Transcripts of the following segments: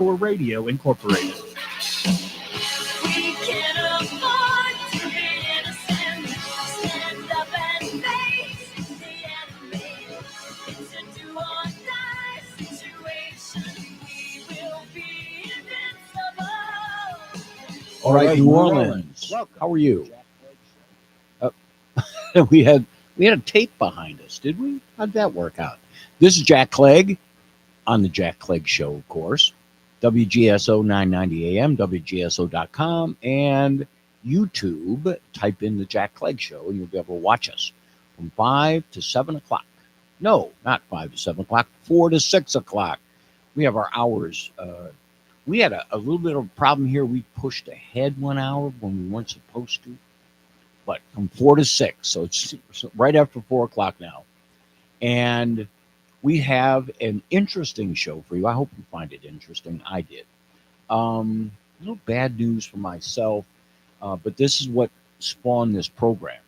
Radio Incorporated. We can afford to be innocent. Stand up and face the enemy. It's a do or die situation. We will be invincible. All right, New Orleans. How are you? we had a tape behind us, did we? How'd that work out? This is Jack Clegg on the Jack Clegg Show, of course. WGSO 990 AM, WGSO.com, and YouTube. Type in the Jack Clegg Show, and you'll be able to watch us from 5 to 7 o'clock. No, not 5 to 7 o'clock, 4 to 6 o'clock. We have our hours. We had a little bit of a problem here. We pushed ahead 1 hour when we weren't supposed to, but from 4 to 6. So it's right after 4 o'clock now. And we have an interesting show for you. I hope you find it interesting. I did. A little bad news for myself, but this is what spawned this program.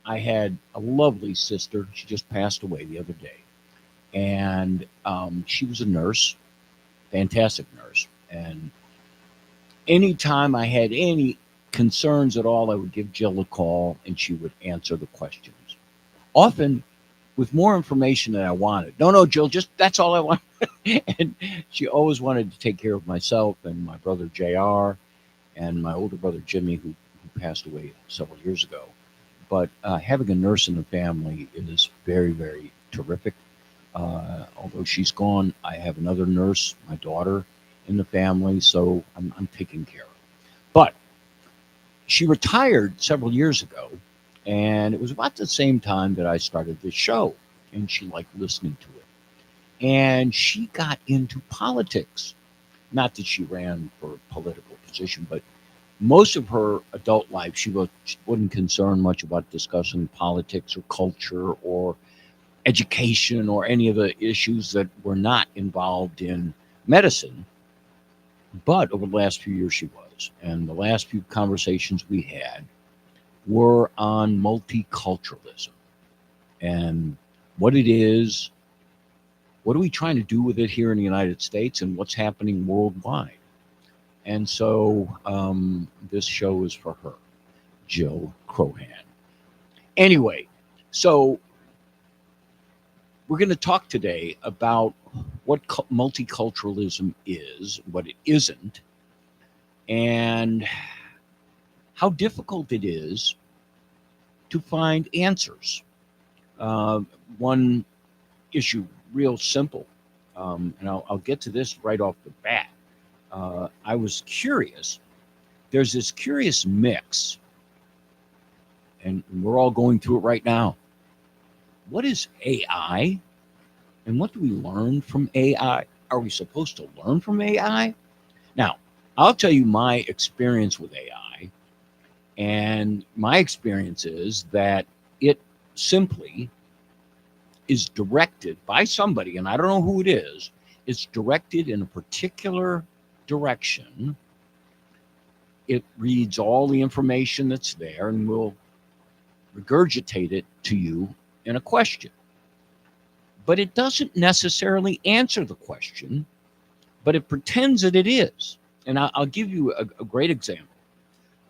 I had a lovely sister. She just passed away the other day. And she was a nurse, fantastic nurse. And anytime I had any concerns at all, I would give Jill a call and she would answer the questions. Often with more information than I wanted. No, Jill, just that's all I want. And she always wanted to take care of myself and my brother JR and my older brother Jimmy, who passed away several years ago. But having a nurse in the family is very, very terrific. Although she's gone, I have another nurse, my daughter, in the family, so I'm taken care of. But she retired several years ago, and it was about the same time that I started this show, and she liked listening to it. And she got into politics. Not that she ran for a political position, but most of her adult life, she wasn't concerned much about discussing politics or culture or education or any of the issues that were not involved in medicine. But over the last few years, she was. And the last few conversations we had were on multiculturalism and what it is, what are we trying to do with it here in the United States, and what's happening worldwide. And so this show is for her, Jill Crohan. Anyway, so we're going to talk today about what multiculturalism is, what it isn't, and how difficult it is to find answers. One issue, real simple, and I'll get to this right off the bat. I was curious. There's this curious mix, and we're all going through it right now. What is AI? And what do we learn from AI? Are we supposed to learn from AI? Now, I'll tell you my experience with AI. And my experience is that it simply is directed by somebody, and I don't know who it is. It's directed in a particular direction. It reads all the information that's there and will regurgitate it to you in a question. But it doesn't necessarily answer the question, but it pretends that it is. And I'll give you a great example.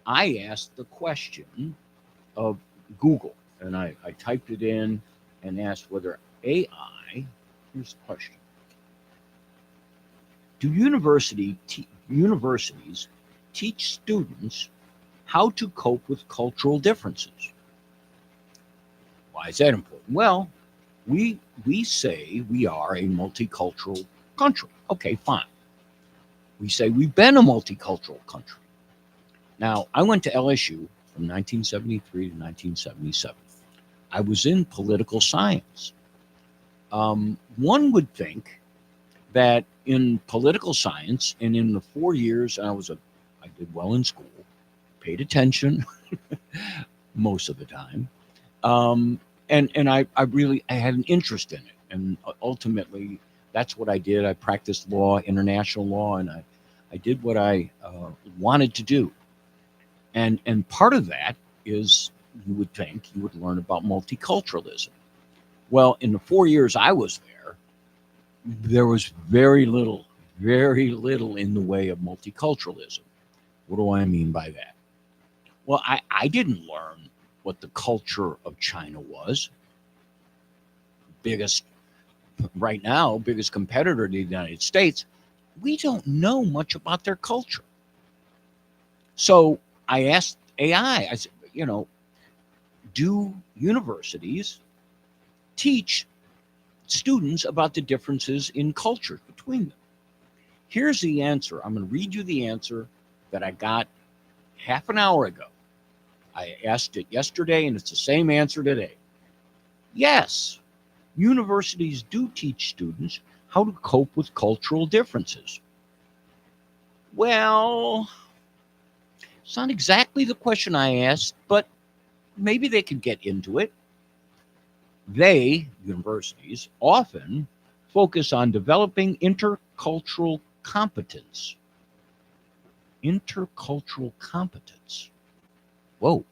I asked the question of Google, and I typed it in and asked whether AI, here's the question. Do universities teach students how to cope with cultural differences? Why is that important? Well, we say we are a multicultural country. Okay, fine. We say we've been a multicultural country. Now, I went to LSU from 1973 to 1977. I was in political science. One would think that in political science and in the 4 years I did well in school, paid attention most of the time. And I had an interest in it. And ultimately, that's what I did. I practiced law, international law, and I did what I wanted to do. And part of that is, you would think, you would learn about multiculturalism. Well, in the 4 years I was there was very little very little in the way of multiculturalism. What do I mean by that? Well, I didn't learn what the culture of China was. Biggest, right now, biggest competitor to the United States. We don't know much about their culture. So I asked AI, I said, do universities teach students about the differences in culture between them? Here's the answer. I'm going to read you the answer that I got half an hour ago. I asked it yesterday, and it's the same answer today. Yes, universities do teach students how to cope with cultural differences. Well, it's not exactly the question I asked, but maybe they could get into it. They, universities, often focus on developing intercultural competence. Intercultural competence. Whoa.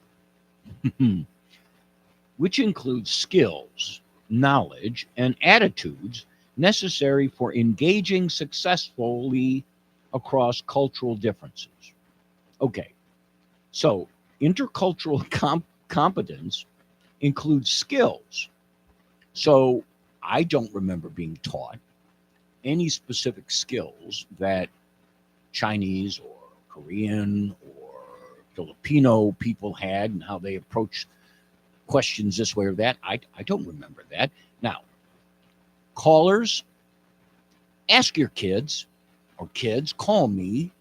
Which includes skills, knowledge, and attitudes necessary for engaging successfully across cultural differences. Okay, so intercultural competence includes skills. So I don't remember being taught any specific skills that Chinese or Korean or Filipino people had and how they approach questions this way or that. I don't remember that. Now, callers, ask your kids or kids, call me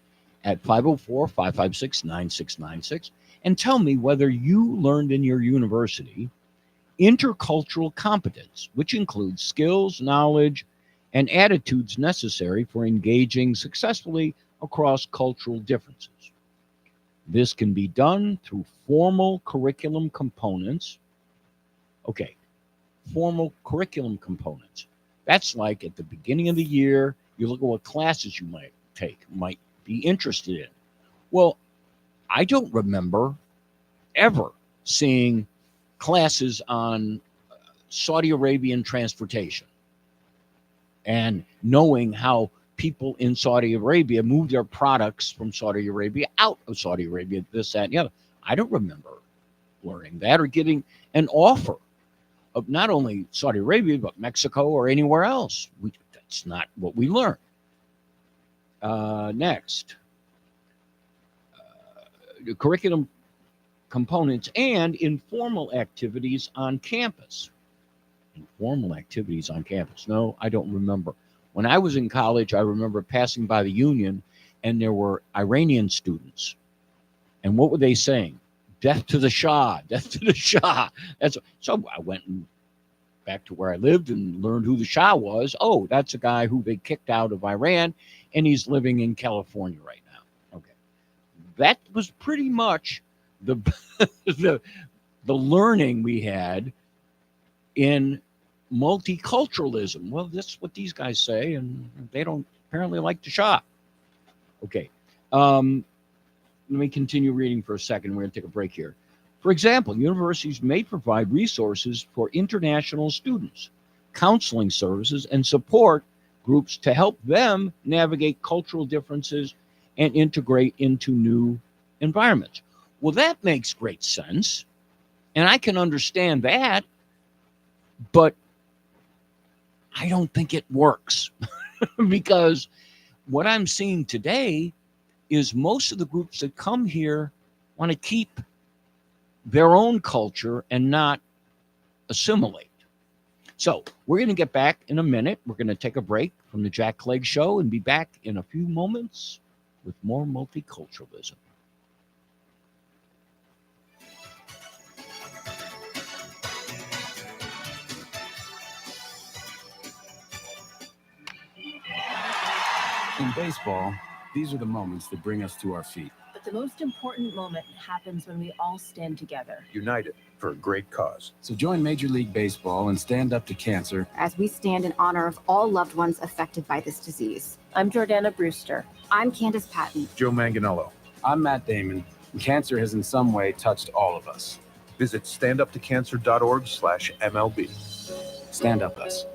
at 504-556-9696 and tell me whether you learned in your university intercultural competence, which includes skills, knowledge, and attitudes necessary for engaging successfully across cultural differences. This can be done through formal curriculum components. Okay, formal curriculum components. That's like at the beginning of the year, you look at what classes you might take, might be interested in. Well, I don't remember ever seeing classes on Saudi Arabian transportation and knowing how people in Saudi Arabia move their products from Saudi Arabia out of Saudi Arabia, this, that, and the other. I don't remember learning that or getting an offer of not only Saudi Arabia, but Mexico or anywhere else. That's not what we learn. Next, the curriculum components and informal activities on campus. Informal activities on campus. No, I don't remember. When I was in college, I remember passing by the Union and there were Iranian students. And what were they saying? Death to the Shah, death to the Shah. So I went back to where I lived and learned who the Shah was. Oh, that's a guy who they kicked out of Iran and he's living in California right now. Okay. That was pretty much the the learning we had in multiculturalism. Well, that's what these guys say, and they don't apparently like the Shah. Okay. Let me continue reading for a second. We're going to take a break here. For example, universities may provide resources for international students, counseling services, and support groups to help them navigate cultural differences and integrate into new environments. Well, that makes great sense, and I can understand that, but I don't think it works because what I'm seeing today is most of the groups that come here want to keep their own culture and not assimilate. So we're going to get back in a minute. We're going to take a break from the Jack Clegg Show and be back in a few moments with more multiculturalism. In baseball, these are the moments that bring us to our feet. But the most important moment happens when we all stand together, united for a great cause. So join Major League Baseball and Stand Up to Cancer as we stand in honor of all loved ones affected by this disease. I'm Jordana Brewster. I'm Candace Patton. Joe Manganello. I'm Matt Damon. And cancer has in some way touched all of us. Visit standuptocancer.org/MLB. Stand Up Us.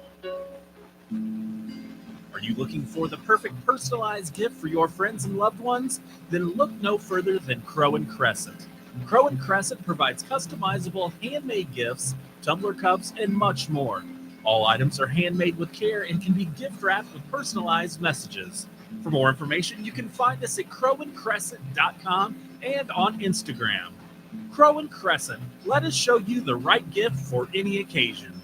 Are you looking for the perfect personalized gift for your friends and loved ones? Then look no further than Crow and Crescent. Crow and Crescent provides customizable handmade gifts, tumbler cups, and much more. All items are handmade with care and can be gift wrapped with personalized messages. For more information, you can find us at crowandcrescent.com and on Instagram. Crow and Crescent, let us show you the right gift for any occasion.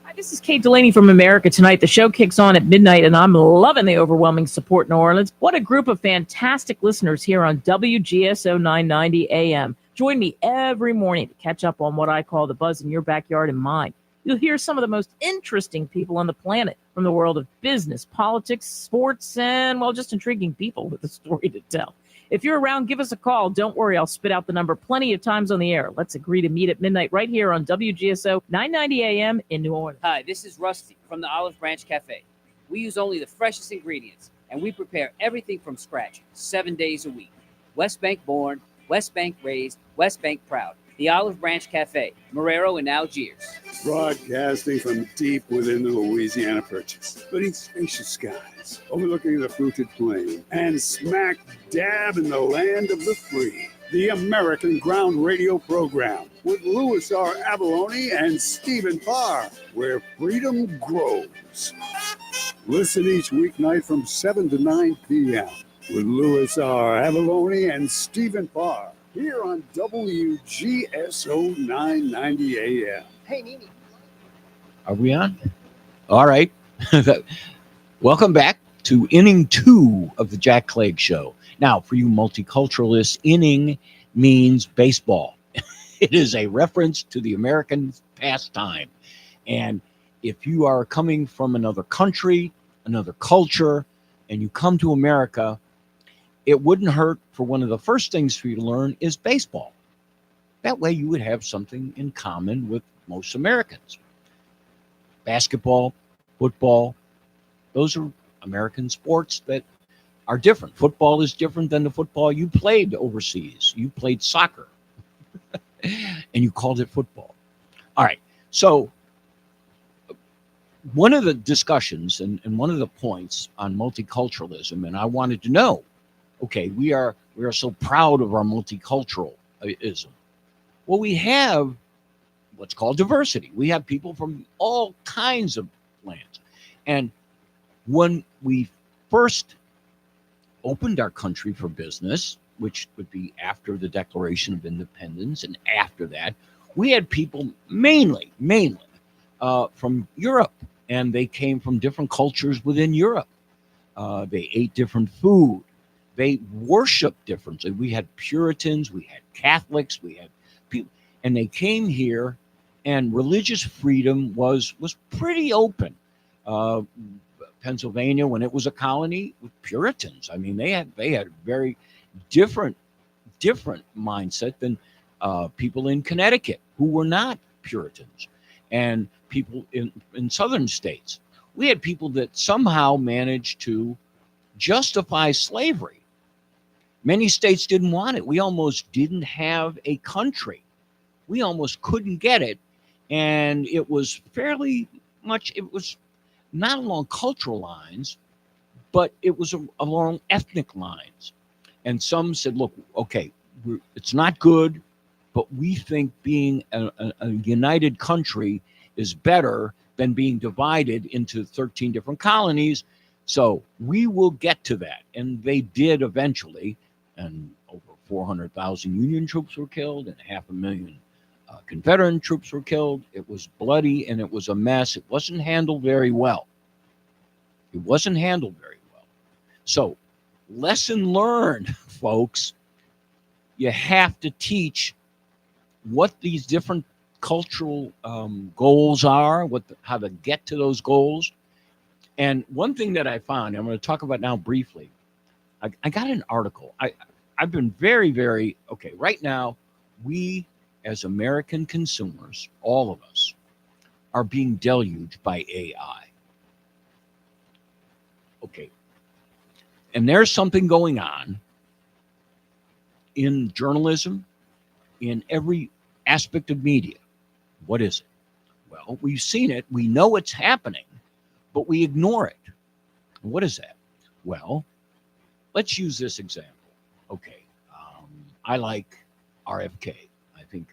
Hi, this is Kate Delaney from America Tonight. The show kicks on at midnight, and I'm loving the overwhelming support in New Orleans. What a group of fantastic listeners here on WGSO 990 AM. Join me every morning to catch up on what I call the buzz in your backyard and mine. You'll hear some of the most interesting people on the planet from the world of business, politics, sports, and, well, just intriguing people with a story to tell. If you're around, give us a call. Don't worry, I'll spit out the number plenty of times on the air. Let's agree to meet at midnight right here on WGSO 990 AM in New Orleans. Hi, this is Rusty from the Olive Branch Cafe. We use only the freshest ingredients, and we prepare everything from scratch 7 days a week. West Bank born, West Bank raised, West Bank proud. The Olive Branch Cafe, Marrero in Algiers. Broadcasting from deep within the Louisiana Purchase, beneath spacious skies, overlooking the fruited plain, and smack dab in the land of the free. The American Ground Radio Program with Louis R. Abalone and Stephen Parr, where freedom grows. Listen each weeknight from 7 to 9 p.m. with Louis R. Abalone and Stephen Parr. Here on WGSO 990 AM. Hey, Nene. Are we on? All right. Welcome back to inning 2 of the Jack Clegg Show. Now, for you multiculturalists, inning means baseball. It is a reference to the American pastime. And if you are coming from another country, another culture, and you come to America, it wouldn't hurt for one of the first things for you to learn is baseball. That way you would have something in common with most Americans. Basketball, football, those are American sports that are different. Football is different than the football you played overseas. You played soccer and you called it football. All right. So one of the discussions and one of the points on multiculturalism, and I wanted to know, okay, we are so proud of our multiculturalism. Well, we have what's called diversity. We have people from all kinds of lands. And when we first opened our country for business, which would be after the Declaration of Independence, and after that, we had people mainly from Europe, and they came from different cultures within Europe. They ate different food. They worshiped differently. We had Puritans, we had Catholics, we had people, and they came here, and religious freedom was pretty open. Pennsylvania, when it was a colony, with Puritans. I mean, they had very different mindset than people in Connecticut who were not Puritans, and people in southern states. We had people that somehow managed to justify slavery. Many states didn't want it. We almost didn't have a country. We almost couldn't get it. And it was fairly much, it was not along cultural lines, but it was along ethnic lines. And some said, look, okay, it's not good, but we think being a united country is better than being divided into 13 different colonies. So we will get to that. And they did eventually. And over 400,000 Union troops were killed, and 500,000 Confederate troops were killed. It was bloody, and it was a mess. It wasn't handled very well. So, lesson learned, folks. You have to teach what these different cultural goals are, how to get to those goals. And one thing that I found, I'm going to talk about now briefly. I got an article. I've been very, very, okay, right now, we as American consumers, all of us, are being deluged by AI. Okay. And there's something going on in journalism, in every aspect of media. What is it? Well, we've seen it. We know it's happening. but we ignore it. What is that? Well, let's use this example. Okay, I like RFK. I think,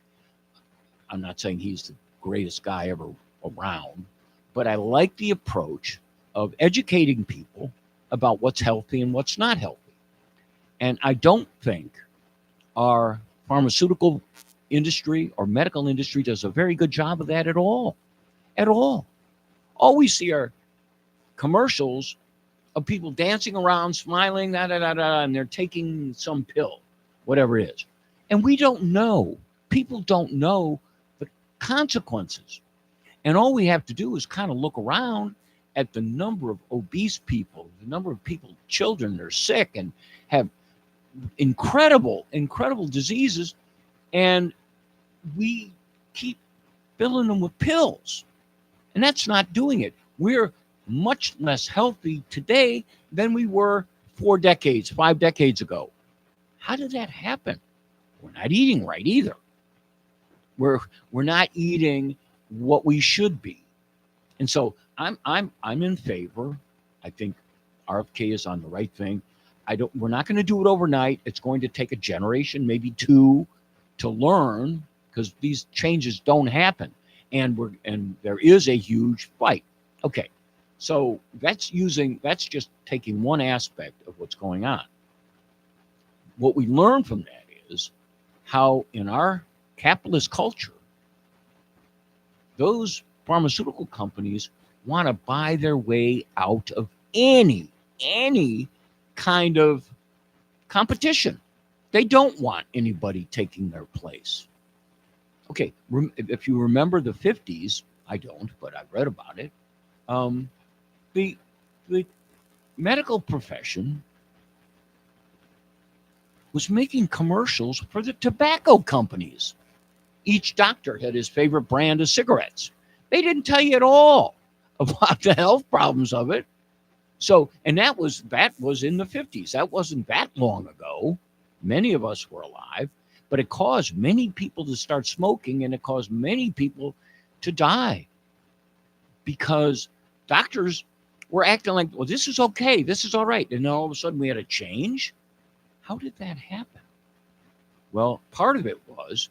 I'm not saying he's the greatest guy ever around, but I like the approach of educating people about what's healthy and what's not healthy. And I don't think our pharmaceutical industry or medical industry does a very good job of that at all. At all. All we see are commercials of people dancing around, smiling, and they're taking some pill, whatever it is. And we don't know. People don't know the consequences. And all we have to do is kind of look around at the number of obese people, the number of people, children that are sick and have incredible diseases, and we keep filling them with pills. And that's not doing it. We're much less healthy today than we were 4 decades, 5 decades ago. How did that happen? We're not eating right either. We're not eating what we should be. And so I'm in favor. I think RFK is on the right thing. We're not going to do it overnight. It's going to take a generation, maybe 2, to learn, because these changes don't happen. And there is a huge fight. Okay. So that's just taking one aspect of what's going on. What we learn from that is how in our capitalist culture, those pharmaceutical companies want to buy their way out of any kind of competition. They don't want anybody taking their place. Okay, if you remember the 50s, I don't, but I've read about it. The medical profession was making commercials for the tobacco companies. Each doctor had his favorite brand of cigarettes. They didn't tell you at all about the health problems of it. So, and that was in the 50s. That wasn't that long ago. Many of us were alive, but it caused many people to start smoking, and it caused many people to die because doctors were acting like, well, this is okay, this is all right. And then all of a sudden we had a change. How did that happen? Well, part of it was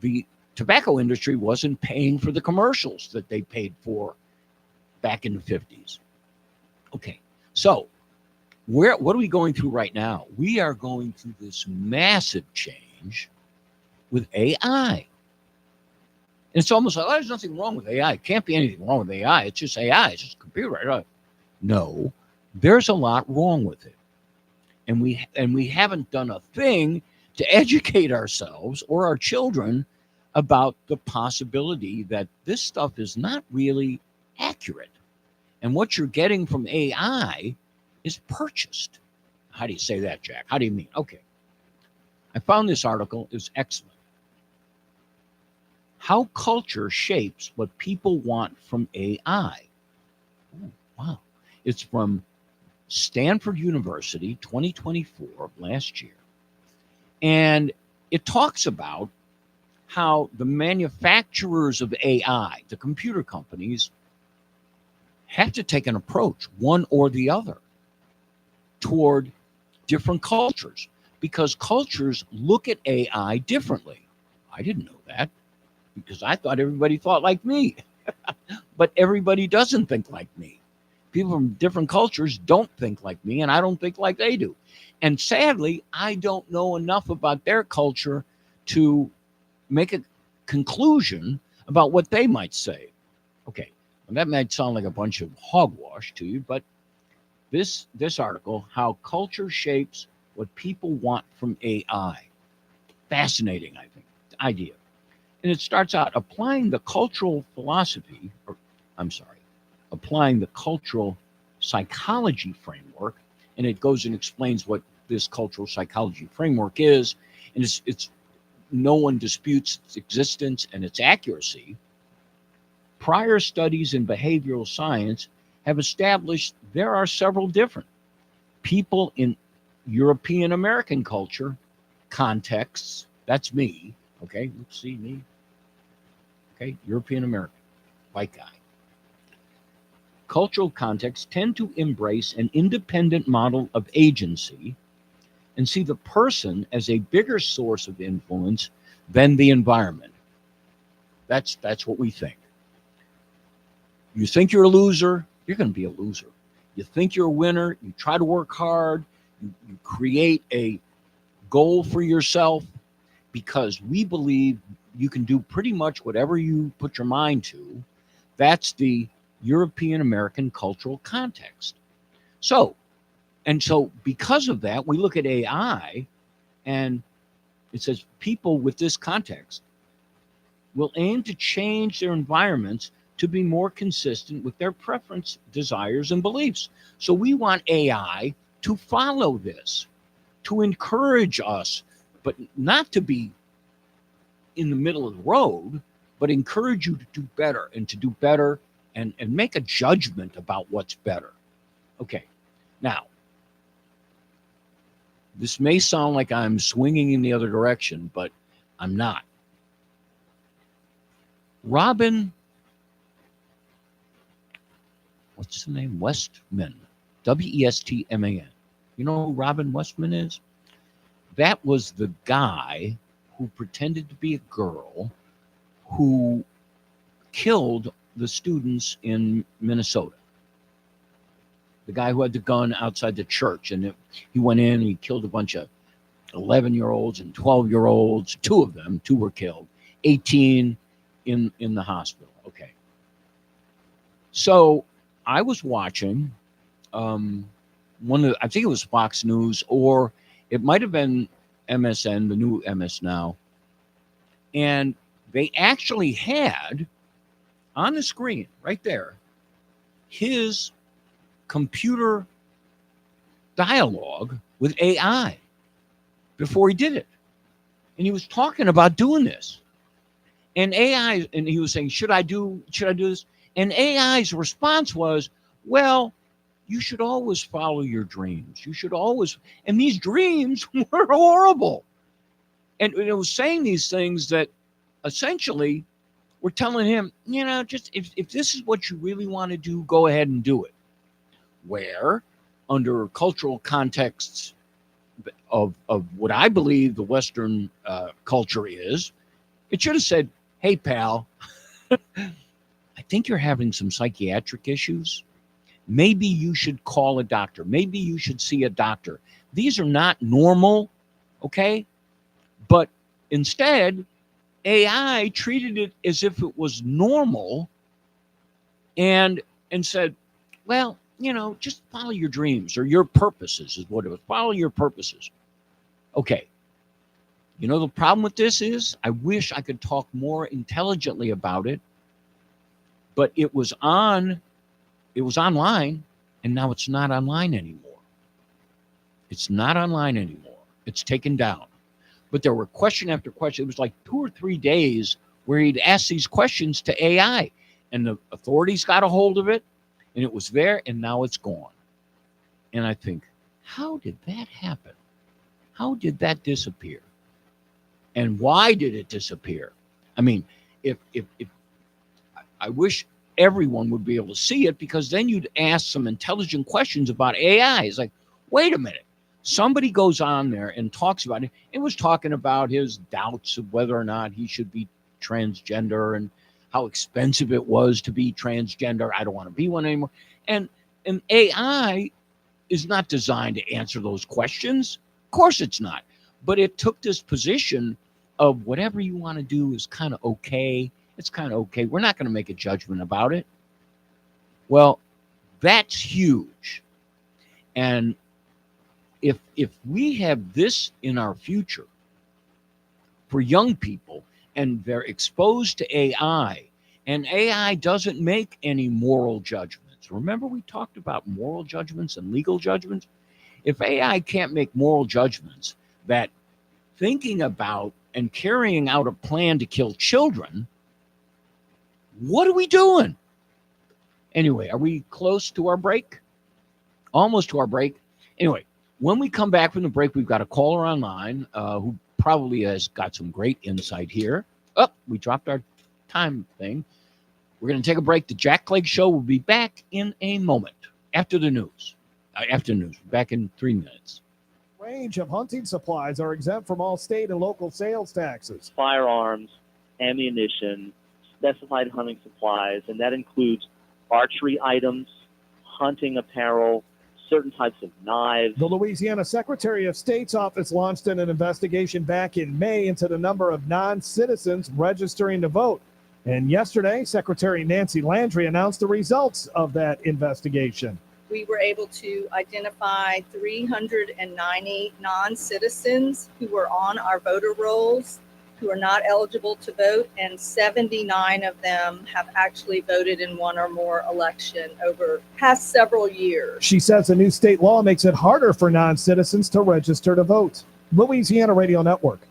the tobacco industry wasn't paying for the commercials that they paid for back in the 50s. Okay, so what are we going through right now? We are going through this massive change with AI. And it's almost like, oh, there's nothing wrong with AI. It can't be anything wrong with AI. It's just AI. It's just a computer. No, there's a lot wrong with it. And we haven't done a thing to educate ourselves or our children about the possibility that this stuff is not really accurate. And what you're getting from AI is purchased. How do you say that, Jack? How do you mean? Okay. I found this article. It was excellent. How culture shapes what people want from AI. Oh, wow. It's from Stanford University, 2024, last year. And it talks about how the manufacturers of AI, the computer companies, have to take an approach, one or the other, toward different cultures, because cultures look at AI differently. I didn't know that because I thought everybody thought like me, but everybody doesn't think like me. People from different cultures don't think like me, and I don't think like they do. And sadly, I don't know enough about their culture to make a conclusion about what they might say. Okay, well, that might sound like a bunch of hogwash to you, but this article, How Culture Shapes What People Want from AI. Fascinating, I think, idea. And it starts out applying the cultural psychology framework, and it goes and explains what this cultural psychology framework is, and it's no one disputes its existence and its accuracy. Prior studies in behavioral science have established there are several different people in European American culture contexts. That's me. Okay, let's see me. Okay, European American, white guy. cultural contexts tend to embrace an independent model of agency and see the person as a bigger source of influence than the environment. That's what we think. You think you're a loser, you're going to be a loser. You think you're a winner, you try to work hard, you create a goal for yourself, because we believe you can do pretty much whatever you put your mind to. That's the European American cultural context. So because of that, we look at AI and it says people with this context will aim to change their environments to be more consistent with their preference, desires, and beliefs. So we want AI to follow this, to encourage us, but not to be in the middle of the road, but encourage you to do better and to do better and make a judgment about what's better. Okay, now, this may sound like I'm swinging in the other direction, but I'm not. Robin, what's the name? Westman, Westman. You know who Robin Westman is? That was the guy who pretended to be a girl who killed the students in Minnesota. The guy who had the gun outside the church, and he went in and he killed a bunch of 11-year-olds and 12-year-olds. Two were killed, 18 in the hospital. Okay. So I was watching I think it was Fox News, or it might have been MSN, the new MS Now. And they actually had on the screen right there his computer dialogue with AI before he did it. And he was talking about doing this. And AI, and he was saying, should I do this? And AI's response was, well, you should always follow your dreams. You should always, and these dreams were horrible. And it was saying these things that essentially were telling him, just if this is what you really want to do, go ahead and do it. Where, under cultural contexts of what I believe the Western culture is, it should have said, hey, pal, I think you're having some psychiatric issues. Maybe you should call a doctor. Maybe you should see a doctor. These are not normal, okay? But instead, AI treated it as if it was normal and said, well, just follow your dreams or your purposes is what it was. Follow your purposes. Okay. The problem with this is I wish I could talk more intelligently about it, but it was online, and now it's not online anymore. It's not online anymore. It's taken down. But there were question after question. It was like 2 or 3 days where he'd ask these questions to AI, and the authorities got a hold of it, and it was there, and now it's gone. And I think, how did that happen? How did that disappear? And why did it disappear? I mean, if I wish everyone would be able to see it, because then you'd ask some intelligent questions about AI. It's like, wait a minute. Somebody goes on there and talks about it. It was talking about his doubts of whether or not he should be transgender and how expensive it was to be transgender. I don't want to be one anymore. And AI is not designed to answer those questions. Of course it's not. But it took this position of whatever you want to do is kind of okay. It's kind of okay. We're not going to make a judgment about it. Well, that's huge. And if we have this in our future for young people and they're exposed to AI, and AI doesn't make any moral judgments. Remember we talked about moral judgments and legal judgments? If AI can't make moral judgments that thinking about and carrying out a plan to kill children, what are we doing? Anyway, are we close to our break? Almost to our break. Anyway, when we come back from the break, we've got a caller online who probably has got some great insight here. Oh, we dropped our time thing. We're going to take a break. The Jack Clegg Show will be back in a moment after the news. Back in 3 minutes. Range of hunting supplies are exempt from all state and local sales taxes. Firearms, ammunition, specified hunting supplies, and that includes archery items, hunting apparel, certain types of knives. The Louisiana Secretary of State's office launched an investigation back in May into the number of non-citizens registering to vote. And yesterday, Secretary Nancy Landry announced the results of that investigation. We were able to identify 390 non-citizens who were on our voter rolls, who are not eligible to vote, and 79 of them have actually voted in one or more election over past several years. She says a new state law makes it harder for non-citizens to register to vote. Louisiana Radio Network.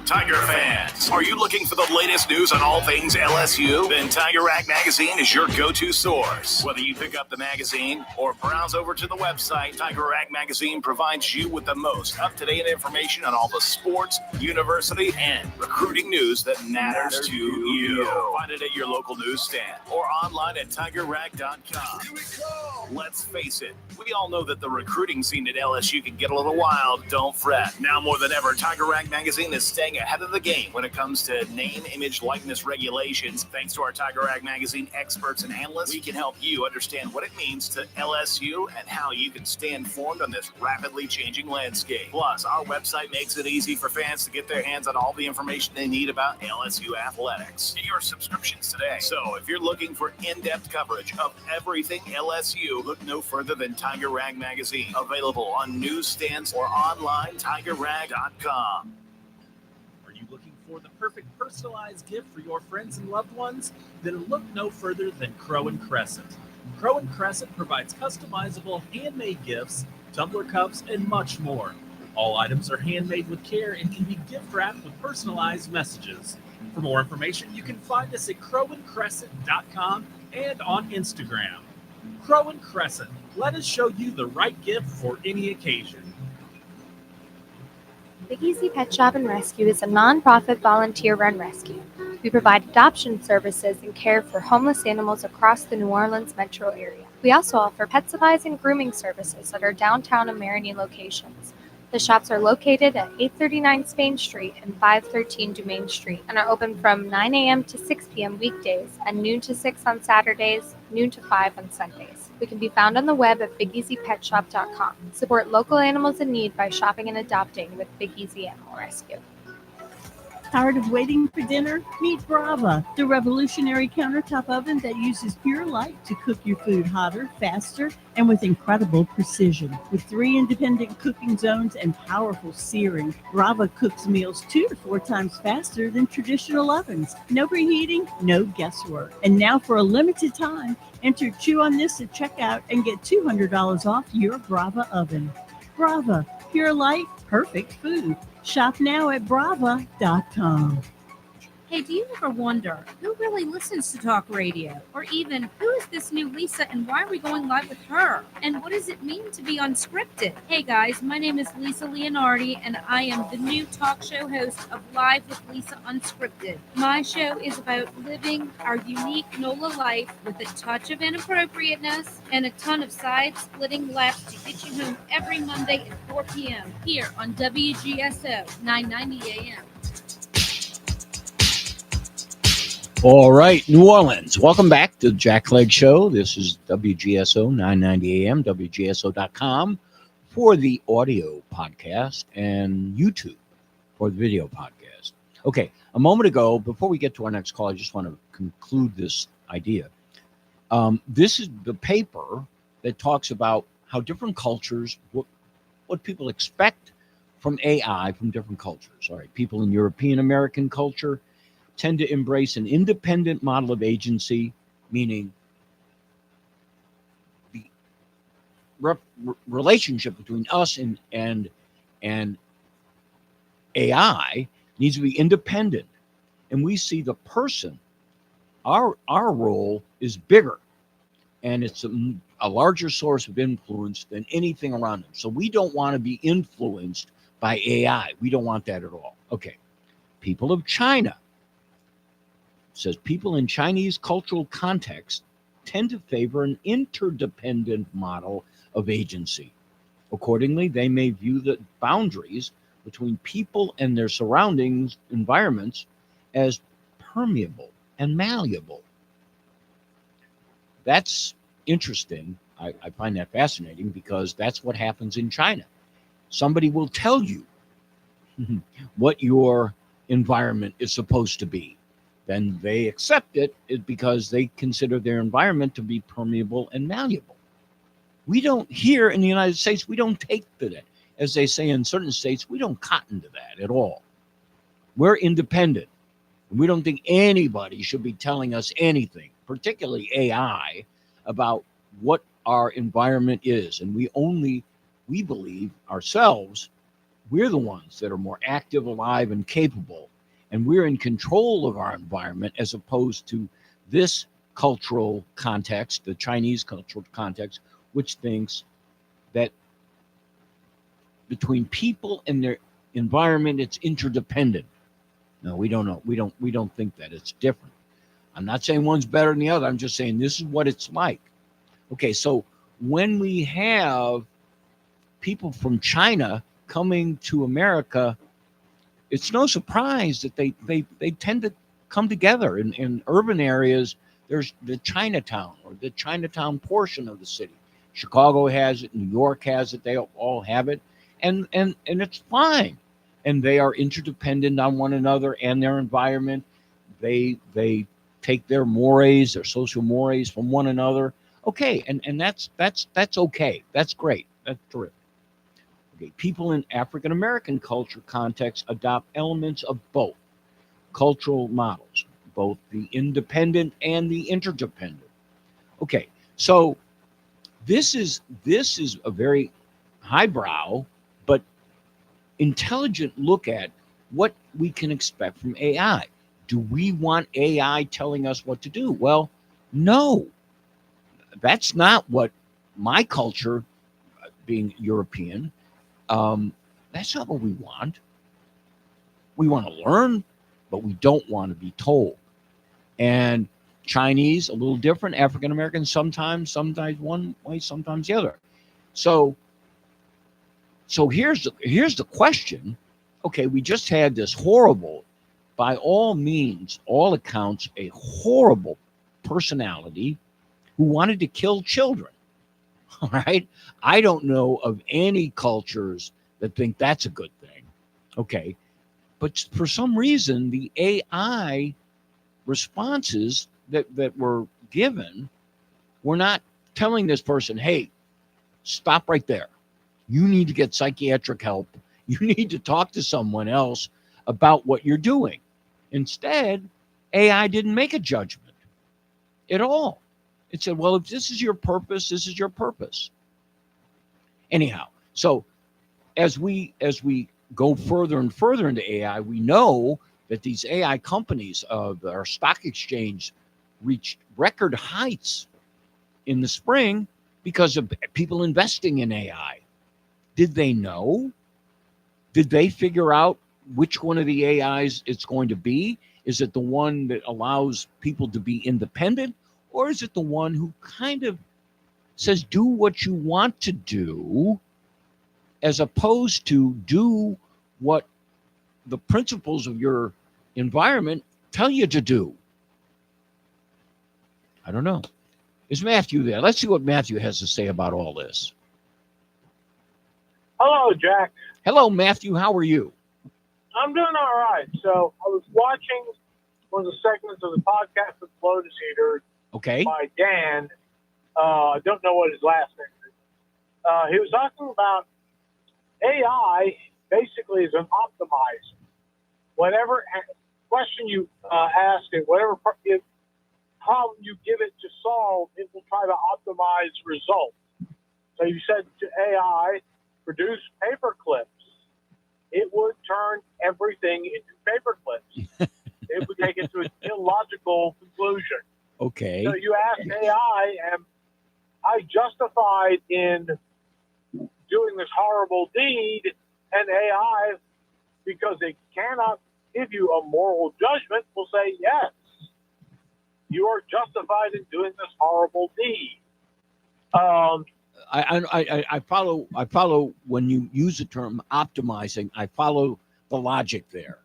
Tiger fans, are you looking for the latest news on all things LSU? Then Tiger Rag Magazine is your go-to source. Whether you pick up the magazine or browse over to the website, Tiger Rag Magazine provides you with the most up-to-date information on all the sports, university, and recruiting news that matters to you. Find it at your local newsstand or online at tigerrag.com. Here we go. Let's face it, we all know that the recruiting scene at LSU can get a little wild. Don't fret. Now more than ever, Tiger Rag Magazine is staying ahead of the game when it comes to name, image, likeness regulations. Thanks to our Tiger Rag Magazine experts and analysts, we can help you understand what it means to LSU and how you can stay informed on this rapidly changing landscape. Plus, our website makes it easy for fans to get their hands on all the information they need about LSU athletics. Get your subscriptions today. So if you're looking for in-depth coverage of everything LSU, look no further than Tiger Rag Magazine. Available on newsstands or online, tigerrag.com. Looking for the perfect personalized gift for your friends and loved ones? Then look no further than Crow and Crescent. Crow and Crescent provides customizable handmade gifts, tumbler cups, and much more. All items are handmade with care and can be gift wrapped with personalized messages. For more information, you can find us at crowandcrescent.com and on Instagram. Crow and Crescent, let us show you the right gift for any occasion. Big Easy Pet Shop and Rescue is a nonprofit volunteer-run rescue. We provide adoption services and care for homeless animals across the New Orleans metro area. We also offer pet supplies and grooming services at our downtown and Marigny locations. The shops are located at 839 Spain Street and 513 Dumaine Street and are open from 9 a.m. to 6 p.m. weekdays and noon to 6 on Saturdays, noon to 5 on Sundays. We can be found on the web at BigEasyPetShop.com. Support local animals in need by shopping and adopting with Big Easy Animal Rescue. Tired of waiting for dinner? Meet Brava, the revolutionary countertop oven that uses pure light to cook your food hotter, faster, and with incredible precision. With 3 independent cooking zones and powerful searing, Brava cooks meals 2 to 4 times faster than traditional ovens. No preheating, no guesswork. And now for a limited time, enter Chew on This at checkout and get $200 off your Brava oven. Brava, pure light, perfect food. Shop now at brava.com. Hey, do you ever wonder who really listens to talk radio? Or even, who is this new Lisa and why are we going live with her? And what does it mean to be unscripted? Hey guys, my name is Lisa Leonardi and I am the new talk show host of Live with Lisa Unscripted. My show is about living our unique NOLA life with a touch of inappropriateness and a ton of side-splitting laughs to get you home every Monday at 4 p.m. here on WGSO 990 AM. All right, New Orleans. Welcome back to the Jack Clegg Show. This is WGSO 990 AM, WGSO.com for the audio podcast and YouTube for the video podcast. Okay, a moment ago, before we get to our next call, I just want to conclude this idea. This is the paper that talks about how different cultures, what people expect from AI from different cultures. All right, people in European American culture tend to embrace an independent model of agency, meaning the relationship between us and AI needs to be independent. And we see the person, our role is bigger, and it's a larger source of influence than anything around them. So we don't want to be influenced by AI. We don't want that at all. Okay. People of China says people in Chinese cultural context tend to favor an interdependent model of agency. Accordingly, they may view the boundaries between people and their surroundings environments as permeable and malleable. That's interesting. I find that fascinating because that's what happens in China. Somebody will tell you what your environment is supposed to be. Then they accept it because they consider their environment to be permeable and malleable. We don't, here in the United States, we don't take to that. As they say in certain states, we don't cotton to that at all. We're independent. We don't think anybody should be telling us anything, particularly AI, about what our environment is. And we believe ourselves, we're the ones that are more active, alive, and capable. And we're in control of our environment as opposed to this cultural context, the Chinese cultural context, which thinks that between people and their environment, it's interdependent. No, we don't know. We don't think that. It's different. I'm not saying one's better than the other. I'm just saying this is what it's like. Okay, so when we have people from China coming to America, it's no surprise that they tend to come together in urban areas. There's the Chinatown or the Chinatown portion of the city. Chicago has it, New York has it, they all have it, and it's fine. And they are interdependent on one another and their environment. They take their mores, their social mores from one another. Okay, and that's okay. That's great. That's terrific. Okay, people in African American culture context adopt elements of both cultural models, both the independent and the interdependent. Okay, so this is a very highbrow but intelligent look at what we can expect from AI. Do we want AI telling us what to do? Well, no. That's not what my culture, being European, that's not what we want. We want to learn, but we don't want to be told. And Chinese, a little different. African American, sometimes one way, sometimes the other. So here's the question. Okay, we just had this horrible, by all means, all accounts, a horrible personality who wanted to kill children. All right. I don't know of any cultures that think that's a good thing. Okay. But for some reason, the AI responses that were given were not telling this person, hey, stop right there. You need to get psychiatric help. You need to talk to someone else about what you're doing. Instead, AI didn't make a judgment at all. It said, well, if this is your purpose, this is your purpose. Anyhow, so as we go further and further into AI, we know that these AI companies of our stock exchange reached record heights in the spring because of people investing in AI. Did they know? Did they figure out which one of the AIs it's going to be? Is it the one that allows people to be independent? Or is it the one who kind of says, do what you want to do, as opposed to do what the principles of your environment tell you to do? I don't know. Is Matthew there? Let's see what Matthew has to say about all this. Hello, Jack. Hello, Matthew. How are you? I'm doing all right. So I was watching one of the segments of the podcast with Lotus Eater by Dan. I don't know what his last name is. He was talking about AI basically is an optimizer. Whatever question you ask it, whatever problem you give it to solve, it will try to optimize results. So you said to AI, produce paper clips. It would turn everything into paper clips. It would take it to an illogical conclusion. Okay. So you ask AI, am I justified in doing this horrible deed? And AI, because it cannot give you a moral judgment, will say yes. you are justified in doing this horrible deed. I follow when you use the term optimizing. I follow the logic there.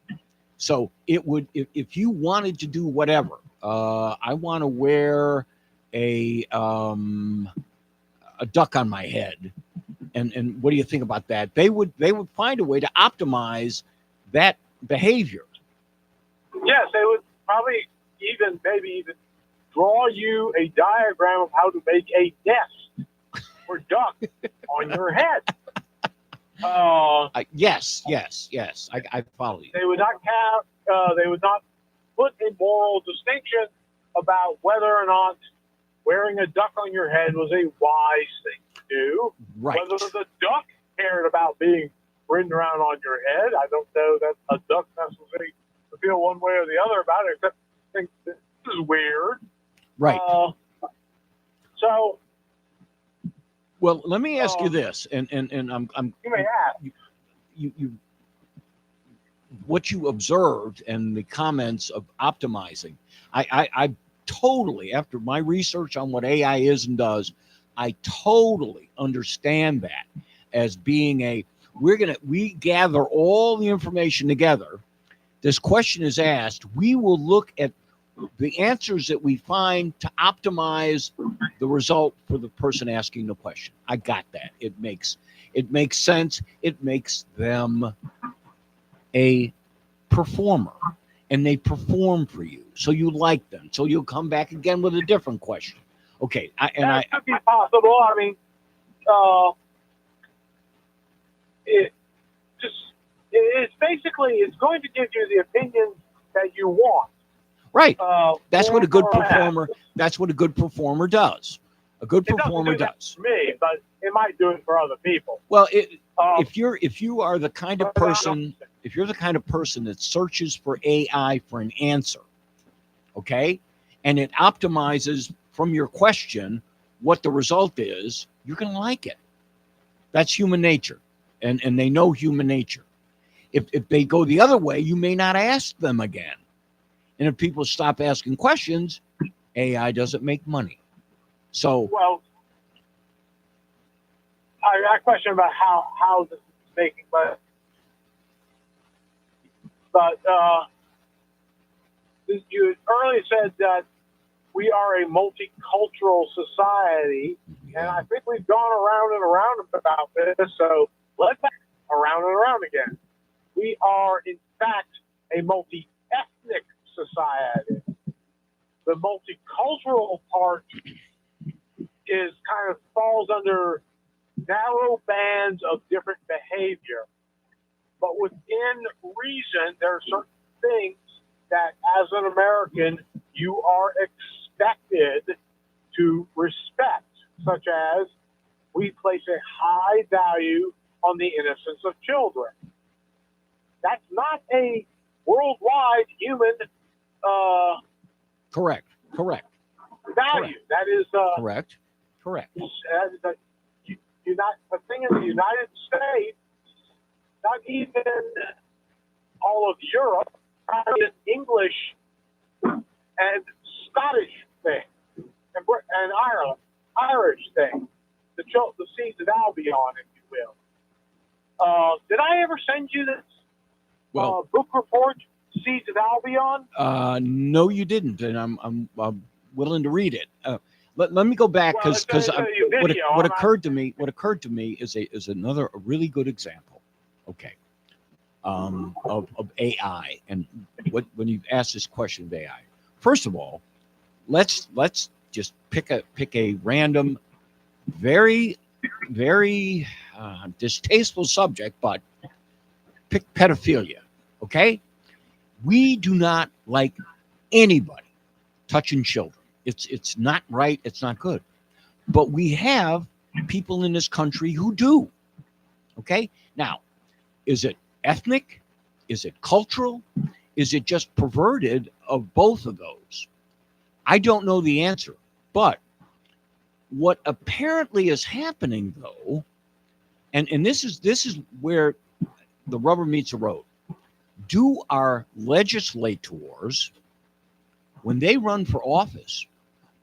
So it would, if you wanted to do whatever, I want to wear a duck on my head, and what do you think about that? They would find a way to optimize that behavior. Yes, they would probably maybe even draw you a diagram of how to make a nest or duck on your head. Yes. I follow you. They would not they would not put a moral distinction about whether or not wearing a duck on your head was a wise thing to do. Right. Whether the duck cared about being ridden around on your head, I don't know that a duck necessarily to feel one way or the other about it, except I think this is weird. Right. So. Well, let me ask you this, and I'm you may ask. You what you observed and the comments of optimizing. I totally, after my research on what AI is and does, I totally understand that as being we gather all the information together. This question is asked. We will look at the answers that we find to optimize the result for the person asking the question. I got that. It makes sense. It makes them a performer, and they perform for you, so you like them, so you'll come back again with a different question. Okay, That could be possible. I mean, it's going to give you the opinion that you want. Right. That's what a good performer. That's what a good performer does. A good performer does. For me, but it might do it for other people. Well, if you are the kind of person, if you're the kind of person that searches for AI for an answer, okay, and it optimizes from your question what the result is, you're going to like it. That's human nature, and they know human nature. If they go the other way, you may not ask them again. And if people stop asking questions, AI doesn't make money. So, well, I question about how this is making money, but you earlier said that we are a multicultural society, and I think we've gone around and around about this. So let's back around and around again. We are, in fact, a multi-ethnic society. The multicultural part falls under narrow bands of different behavior. But within reason, there are certain things that, as an American, you are expected to respect, such as we place a high value on the innocence of children. That's not a worldwide human correct value. That is correct. The thing in the United States, not even all of Europe, probably an English and Scottish thing, and Irish thing. The seeds of Albion, if you will. Did I ever send you this book report, Seeds of Albion? No, you didn't, and I'm willing to read it. Let me go back because what occurred to me is another a really good example. Okay, of AI and when you ask this question of AI. First of all, let's just pick a random, very distasteful subject, but pick pedophilia. Okay, we do not like anybody touching children. It's not right. It's not good. But we have people in this country who do. Okay? Now, is it ethnic? Is it cultural? Is it just perverted of both of those? I don't know the answer. But what apparently is happening, though, and this is where the rubber meets the road. Do our legislators, when they run for office,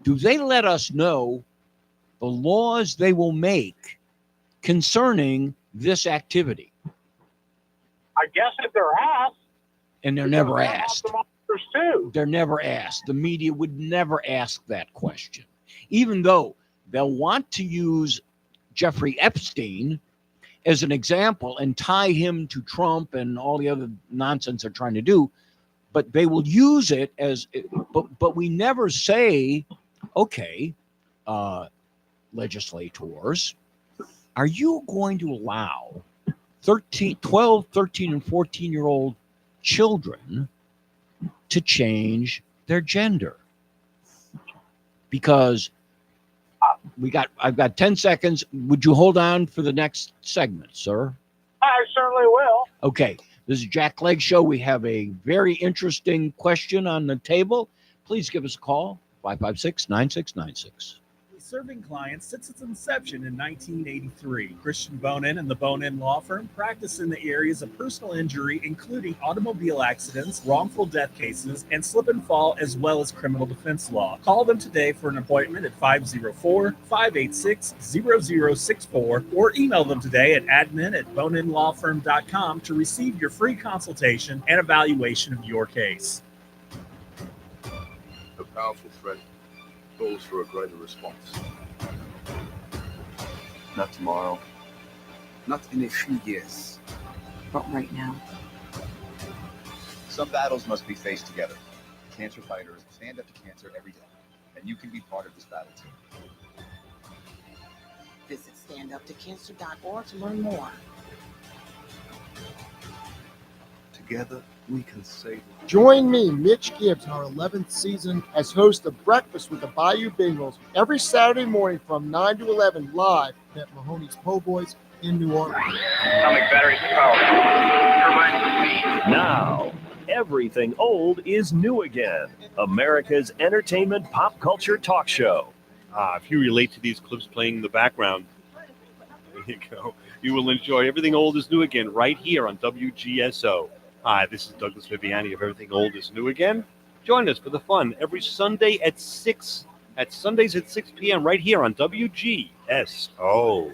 do they let us know the laws they will make concerning this activity? I guess if they're asked. And they're never because they'll have asked. some officers too. They're never asked. The media would never ask that question, even though they'll want to use Jeffrey Epstein as an example and tie him to Trump and all the other nonsense they're trying to do. But they will use it as, but we never say, okay, legislators, are you going to allow 12, 13, and 14-year-old children to change their gender? Because I've got 10 seconds. Would you hold on for the next segment, sir? I certainly will. Okay. This is Jack Clegg Show. We have a very interesting question on the table. Please give us a call, 556-9696. Serving clients since its inception in 1983. Christian Bonin and the Bonin Law Firm practice in the areas of personal injury, including automobile accidents, wrongful death cases, and slip and fall, as well as criminal defense law. Call them today for an appointment at 504-586-0064 or email them today at admin@boninlawfirm.com to receive your free consultation and evaluation of your case. A powerful threat calls for a greater response. Not tomorrow. Not in a few years. But right now. Some battles must be faced together. Cancer fighters stand up to cancer every day, and you can be part of this battle too. Visit standuptocancer.org to learn more. Together, we can save. Join me, Mitch Gibbs, in our 11th season as host of Breakfast with the Bayou Bengals every Saturday morning from 9 to 11 live at Mahoney's Po' Boys in New Orleans. Atomic batteries to power. Turbines to speed. Now, everything old is new again. America's entertainment pop culture talk show. If you relate to these clips playing in the background, there you go. You will enjoy Everything Old is New Again right here on WGSO. Hi, this is Douglas Viviani of Everything Old is New Again. Join us for the fun every Sunday at 6 p.m. right here on WGSO.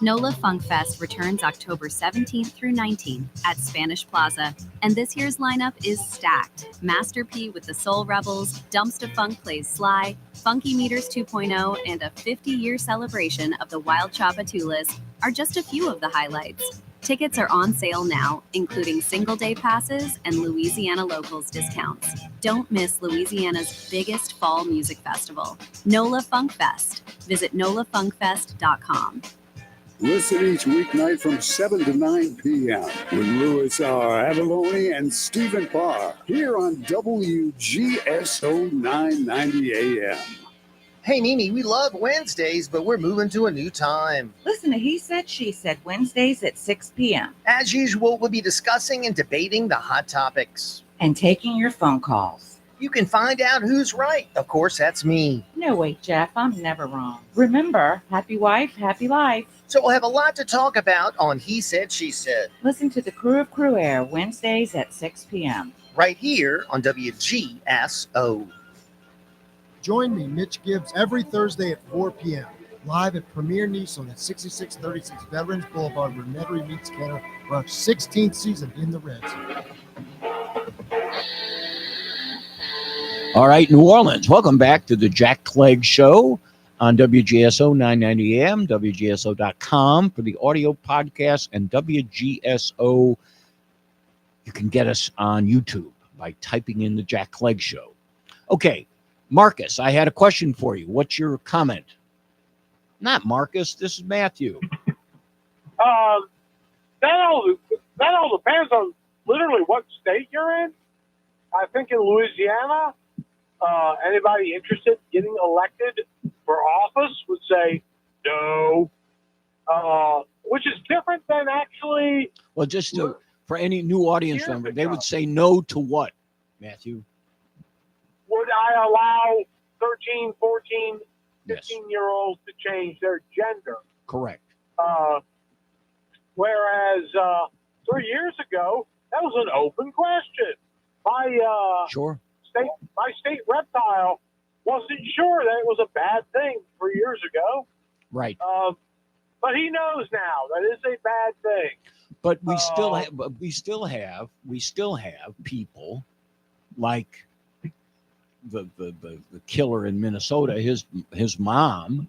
NOLA Funk Fest returns October 17th through 19th at Spanish Plaza, and this year's lineup is stacked. Master P with the Soul Rebels, Dumpsta Funk plays Sly, Funky Meters 2.0, and a 50-year celebration of the Wild Chapatulas are just a few of the highlights. Tickets are on sale now, including single-day passes and Louisiana Locals discounts. Don't miss Louisiana's biggest fall music festival, NOLA Funk Fest. Visit nolafunkfest.com. Listen each weeknight from 7 to 9 p.m. with Louis R. Avalone and Stephen Parr here on WGSO 990 AM. Hey, Mimi, we love Wednesdays, but we're moving to a new time. Listen to He Said, She Said, Wednesdays at 6 p.m. As usual, we'll be discussing and debating the hot topics. And taking your phone calls. You can find out who's right. Of course, that's me. No, wait, Jeff, I'm never wrong. Remember, happy wife, happy life. So we'll have a lot to talk about on He Said, She Said. Listen to the Crew of Crew Air Wednesdays at 6 p.m. Right here on WGSO. Join me, Mitch Gibbs, every Thursday at 4 p.m. live at Premier Nissan at 6636 Veterans Boulevard, where Metairie meets Kenner for our 16th season in the Reds. All right, New Orleans, welcome back to the Jack Clegg Show on WGSO 990 AM, WGSO.com for the audio podcast, and WGSO. You can get us on YouTube by typing in the Jack Clegg Show. Okay, Marcus, I had a question for you. What's your comment? Not Marcus, this is Matthew. That all depends on literally what state you're in. I think in Louisiana, anybody interested in getting elected for office would say no, which is different than actually. Well, just for any new audience member, they would say no to what, Matthew? Would I allow 13, 14, 15-year-olds to change their gender? Correct. Whereas 3 years ago, that was an open question. My state reptile wasn't sure that it was a bad thing 3 years ago. Right. But he knows now that it's a bad thing. But we still have people like the killer in Minnesota. His mom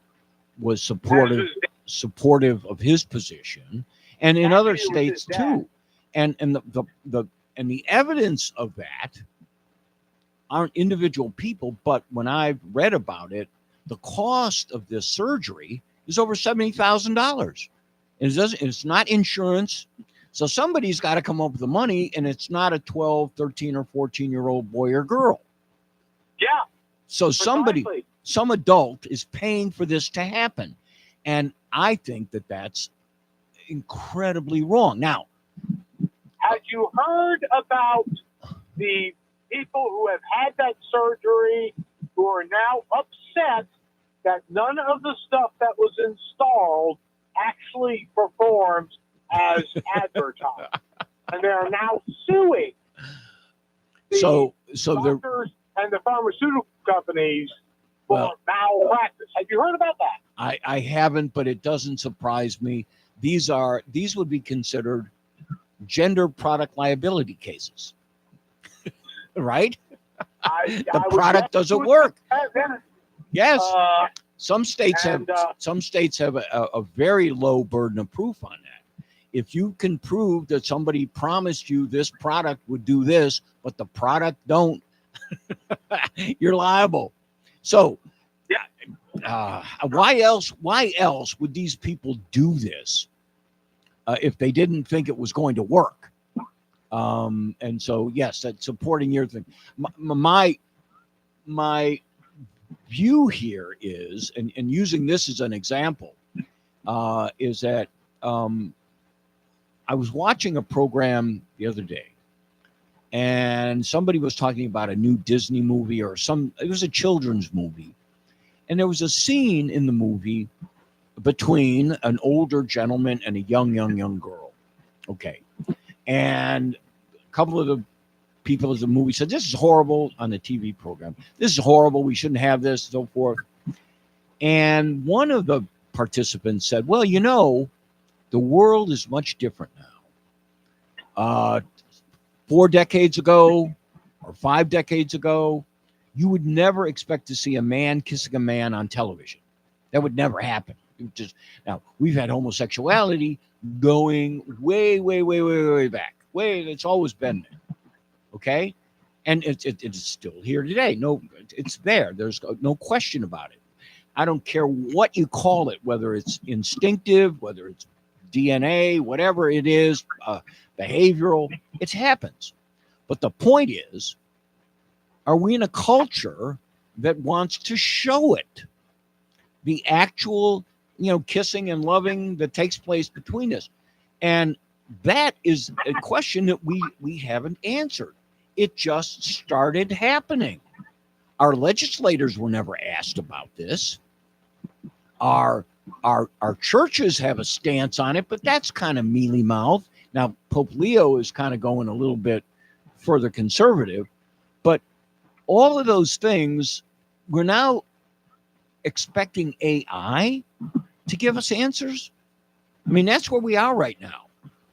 was supportive of his position, and in other states too. And the evidence of that aren't individual people, but when I've read about it, the cost of this surgery is over $70,000. It's not insurance. So somebody's got to come up with the money, and it's not a 12, 13, or 14-year-old boy or girl. Yeah. So precisely. some adult is paying for this to happen. And I think that that's incredibly wrong. Now, had you heard about the people who have had that surgery who are now upset that none of the stuff that was installed actually performs as advertised, and they are now suing the doctors and the pharmaceutical companies for malpractice. Have you heard about that? I haven't, but it doesn't surprise me. These would be considered gender product liability cases, right? The product doesn't work. Yes. Some states have a very low burden of proof on that. If you can prove that somebody promised you this product would do this, but the product don't, you're liable. So, why else would these people do this if they didn't think it was going to work? And so, yes, that's supporting your thing. My view here is, and using this as an example, is that I was watching a program the other day, and somebody was talking about a new Disney movie it was a children's movie. And there was a scene in the movie between an older gentleman and a young girl. Okay. And a couple of the people of the movie said, this is horrible on the TV program. This is horrible. We shouldn't have this, so forth. And one of the participants said, well, the world is much different now. 4 decades ago or 5 decades ago, you would never expect to see a man kissing a man on television. That would never happen. Now, we've had homosexuality going way, way, way, way, way back. It's always been there. Okay? And it's still here today. No, it's there. There's no question about it. I don't care what you call it, whether it's instinctive, whether it's DNA, whatever it is, behavioral, it happens. But the point is, are we in a culture that wants to show it? The actual, kissing and loving that takes place between us. And that is a question that we haven't answered. It just started happening. Our legislators were never asked about this. Our churches have a stance on it, but that's kind of mealy-mouthed. Now, Pope Leo is kind of going a little bit further conservative, but all of those things, we're now expecting AI to give us answers. I mean, that's where we are right now.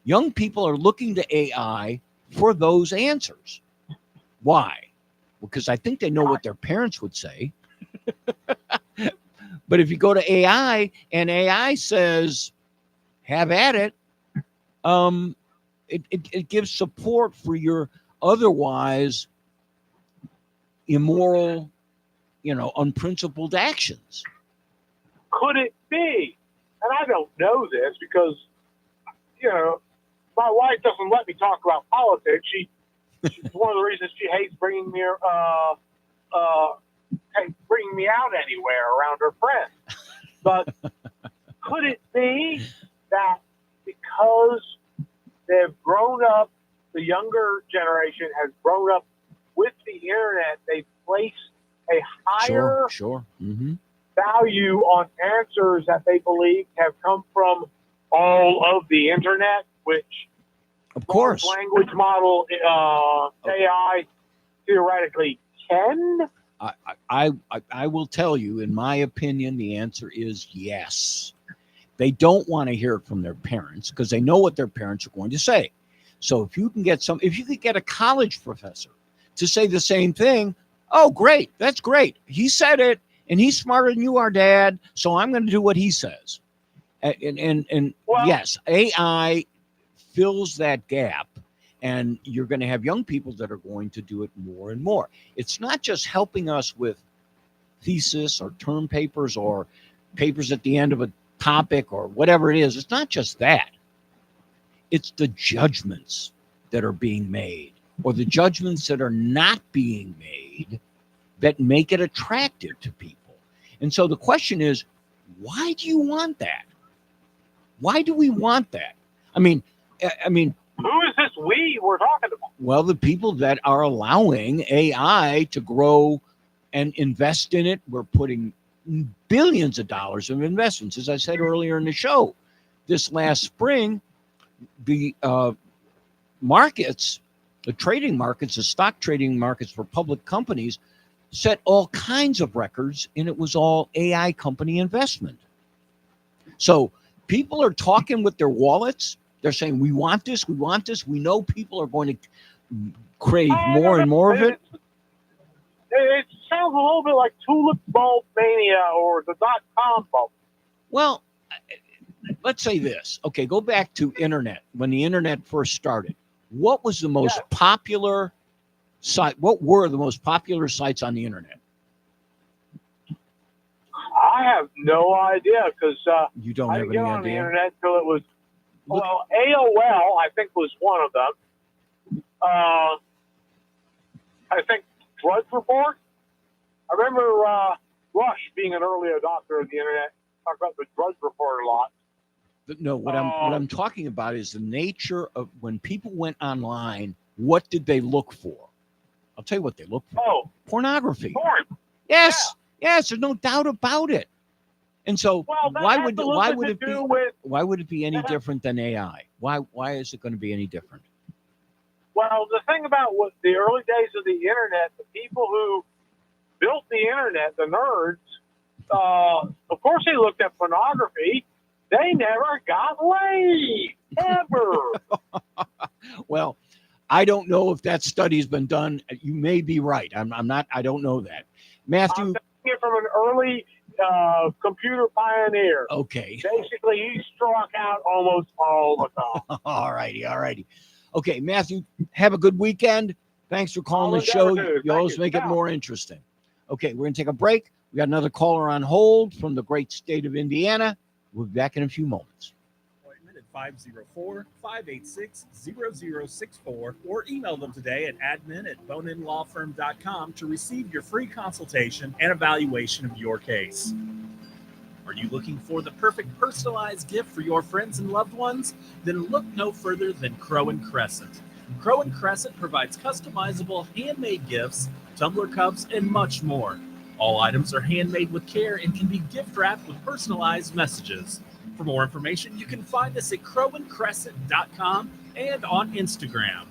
Young people are looking to AI for those answers. Why? Because I think they know what their parents would say. But if you go to AI and AI says, have at it, it gives support for your otherwise immoral, unprincipled actions. Could it be? And I don't know this because, my wife doesn't let me talk about politics. She's one of the reasons she hates bringing me out anywhere around her friends. But could it be that because they've grown up, the younger generation has grown up with the internet, they place a higher value on answers that they believe have come from all of the internet, which of course language model AI theoretically can? I will tell you, in my opinion, the answer is yes. They don't want to hear it from their parents because they know what their parents are going to say. So if you could get a college professor to say the same thing, oh, great, that's great. He said it, and he's smarter than you are, Dad. So I'm going to do what he says. And yes, AI fills that gap, and you're going to have young people that are going to do it more and more. It's not just helping us with thesis or term papers or papers at the end of a topic or whatever it is. It's not just that. It's the judgments that are being made or the judgments that are not being made that make it attractive to people. And so the question is, why do you want that? Why do we want that? I mean, who is this we we're talking about? Well, the people that are allowing AI to grow and invest in it. We're putting billions of dollars of investments. As I said earlier in the show, this last spring, the markets, the trading markets, the stock trading markets for public companies set all kinds of records, and it was all AI company investment. So people are talking with their wallets. They're saying, we want this, we want this. We know people are going to crave more and more of it. It sounds a little bit like tulip bulb mania or the .com bubble. Well, let's say this. Okay, go back to internet. When the internet first started, what was the most popular site? What were the most popular sites on the internet? I have no idea because you don't I have didn't get any on the idea? internet until it was, well, AOL, I think, was one of them. I think Drudge Report. I remember Rush being an early adopter of the internet. Talked about the Drudge Report a lot. No, what I'm talking about is the nature of when people went online. What did they look for? I'll tell you what they looked for. Oh, pornography. Porn. Yes, yes. There's no doubt about it. And so, why would it be any different than AI? Why is it going to be any different? Well, the thing about what the early days of the internet, the people who built the internet, the nerds, of course they looked at pornography. They never got laid, ever. Well, I don't know if that study's been done. You may be right. I'm not. I don't know that. Matthew. I'm taking it from an early computer pioneer. Okay. Basically, he struck out almost all the time. All righty. Okay, Matthew, have a good weekend. Thanks for calling the show. You always make it more interesting. Okay, we're going to take a break. We got another caller on hold from the great state of Indiana. We'll be back in a few moments. Appointment at 504-586-0064 or email them today at admin@boneinlawfirm.com to receive your free consultation and evaluation of your case. Are you looking for the perfect personalized gift for your friends and loved ones? Then look no further than Crow and Crescent. Crow and Crescent provides customizable handmade gifts, tumbler cups, and much more. All items are handmade with care and can be gift wrapped with personalized messages. For more information, you can find us at crowandcrescent.com and on Instagram.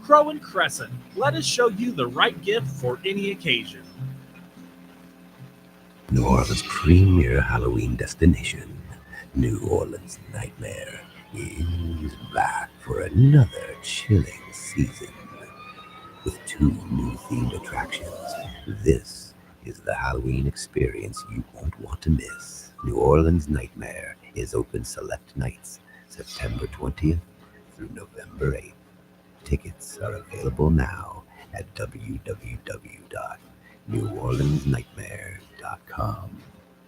Crow and Crescent, let us show you the right gift for any occasion. New Orleans' premier Halloween destination, New Orleans Nightmare, is back for another chilling season. With 2 new themed attractions, this is the Halloween experience you won't want to miss. New Orleans Nightmare is open select nights, September 20th through November 8th. Tickets are available now at www.neworleansnightmare.com.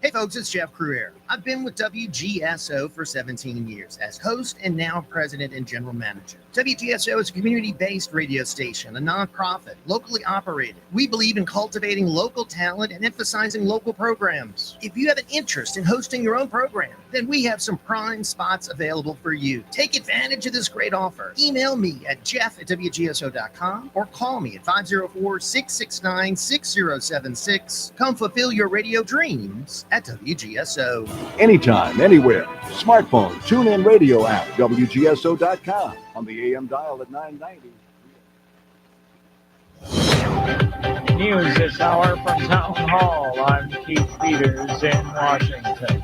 Hey folks, it's Jeff Cruier. I've been with WGSO for 17 years as host and now president and general manager. WGSO is a community-based radio station, a nonprofit, locally operated. We believe in cultivating local talent and emphasizing local programs. If you have an interest in hosting your own program, then we have some prime spots available for you. Take advantage of this great offer. Email me at jeff@wgso.com or call me at 504-669-6076. Come fulfill your radio dreams at WGSO. Anytime, anywhere. Smartphone, TuneIn Radio app, WGSO.com. On the AM dial at 990. News this hour from Town Hall. I'm Keith Peters in Washington.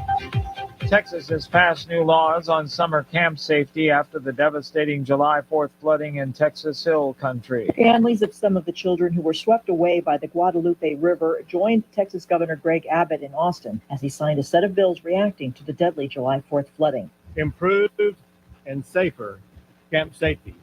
Texas has passed new laws on summer camp safety after the devastating July 4th flooding in Texas Hill Country. Families of some of the children who were swept away by the Guadalupe River joined Texas Governor Greg Abbott in Austin as he signed a set of bills reacting to the deadly July 4th flooding. Improved and safer camp safety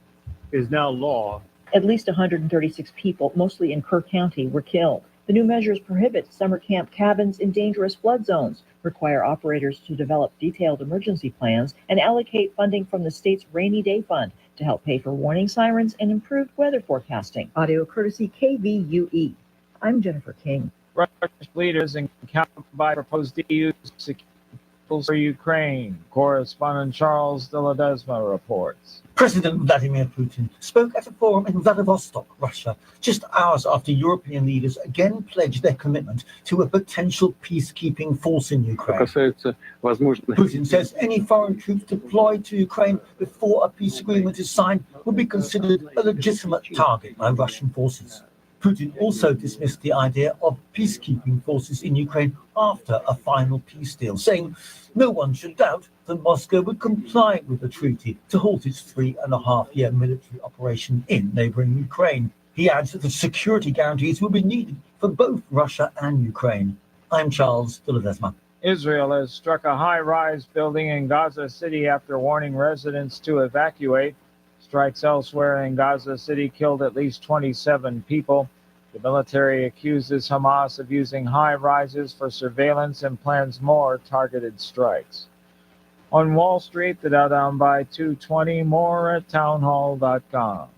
is now law. At least 136 people, mostly in Kerr County, were killed. The new measures prohibit summer camp cabins in dangerous flood zones, require operators to develop detailed emergency plans, and allocate funding from the state's Rainy Day Fund to help pay for warning sirens and improved weather forecasting. Audio courtesy KVUE. I'm Jennifer King. Russian leaders encountered by proposed EU security for Ukraine. Correspondent Charles de Ledesma reports. President Vladimir Putin spoke at a forum in Vladivostok, Russia, just hours after European leaders again pledged their commitment to a potential peacekeeping force in Ukraine. Putin says any foreign troops deployed to Ukraine before a peace agreement is signed would be considered a legitimate target by Russian forces. Putin also dismissed the idea of peacekeeping forces in Ukraine after a final peace deal, saying no one should doubt that Moscow would comply with the treaty to halt its 3.5-year military operation in neighboring Ukraine. He adds that the security guarantees will be needed for both Russia and Ukraine. I'm Charles de Ledesma. Israel has struck a high-rise building in Gaza City after warning residents to evacuate. Strikes elsewhere in Gaza City killed at least 27 people. The military accuses Hamas of using high rises for surveillance and plans more targeted strikes. On Wall Street, the Dow down by 220, more at townhall.com.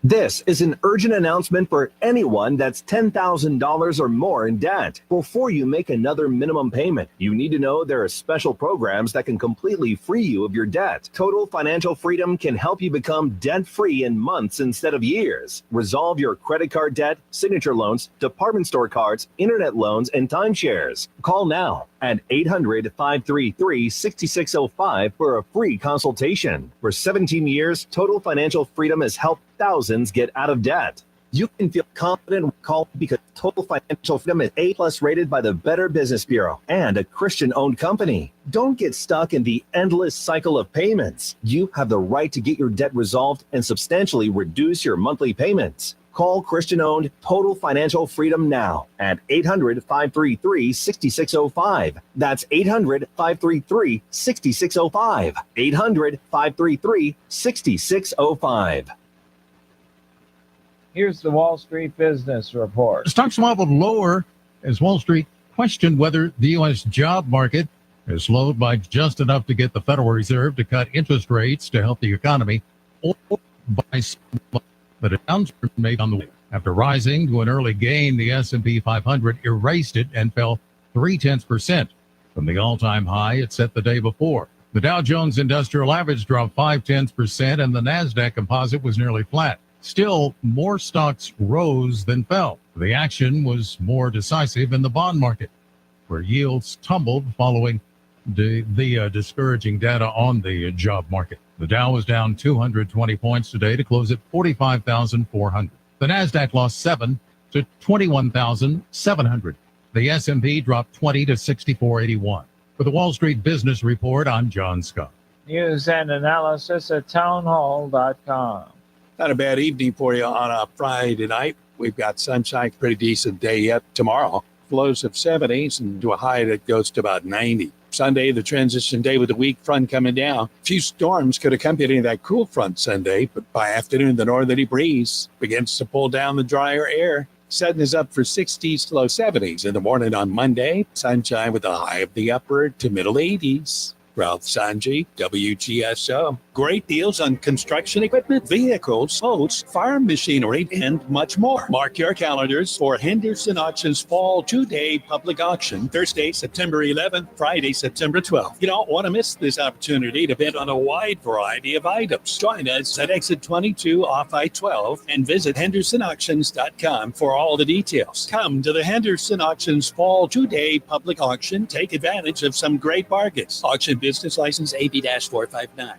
This is an urgent announcement for anyone that's $10,000 or more in debt. Before you make another minimum payment, you need to know there are special programs that can completely free you of your debt. Total Financial Freedom can help you become debt-free in months instead of years. Resolve your credit card debt, signature loans, department store cards, internet loans, and timeshares. Call now at 800-533-6605 for a free consultation. For 17 years, Total Financial Freedom has helped thousands get out of debt. You can feel confident when called because Total Financial Freedom is A+ rated by the Better Business Bureau and a Christian-owned company. Don't get stuck in the endless cycle of payments. You have the right to get your debt resolved and substantially reduce your monthly payments. Call Christian-owned Total Financial Freedom now at 800-533-6605. That's 800-533-6605. 800-533-6605. Here's the Wall Street Business Report. Stocks wobbled lower as Wall Street questioned whether the U.S. job market has slowed by just enough to get the Federal Reserve to cut interest rates to help the economy, or by but a downturn made on the way. After rising to an early gain, the S&P 500 erased it and fell 0.3% from the all-time high it set the day before. The Dow Jones Industrial Average dropped 0.5%, and the Nasdaq Composite was nearly flat. Still, more stocks rose than fell. The action was more decisive in the bond market, where yields tumbled following the discouraging data on the job market. The Dow was down 220 points today to close at 45,400. The Nasdaq lost 7 to 21,700. The S&P dropped 20 to 6481. For the Wall Street Business Report, I'm John Scott. News and analysis at townhall.com. Not a bad evening for you on a Friday night. We've got sunshine, pretty decent day yet tomorrow. Lows of 70s and to a high that goes to about 90. Sunday, the transition day with the weak front coming down. A few storms could accompany that cool front Sunday, but by afternoon, the northerly breeze begins to pull down the drier air. Setting is up for 60s to low 70s in the morning on Monday. Sunshine with a high of the upper to middle 80s. Ralph Sanji, WGSO. Great deals on construction equipment, vehicles, boats, farm machinery, and much more. Mark your calendars for Henderson Auction's Fall 2-Day Public Auction, Thursday, September 11th, Friday, September 12th. You don't want to miss this opportunity to bid on a wide variety of items. Join us at Exit 22 off I-12 and visit HendersonAuctions.com for all the details. Come to the Henderson Auction's Fall 2-Day Public Auction. Take advantage of some great bargains. Auction Business License AB-459.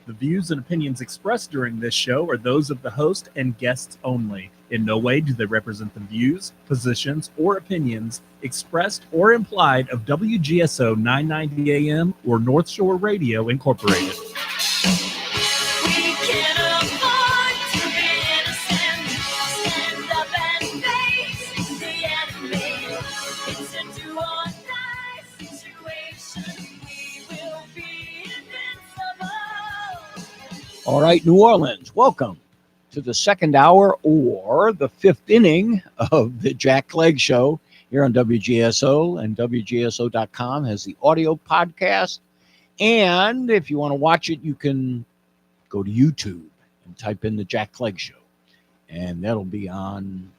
The views and opinions expressed during this show are those of the host and guests only. In no way do they represent the views, positions, or opinions expressed or implied of WGSO 990 AM or North Shore Radio Incorporated. All right, New Orleans, welcome to the second hour or the fifth inning of the Jack Clegg Show here on WGSO, and WGSO.com has the audio podcast. And if you want to watch it, you can go to YouTube and type in the Jack Clegg Show. And that'll be on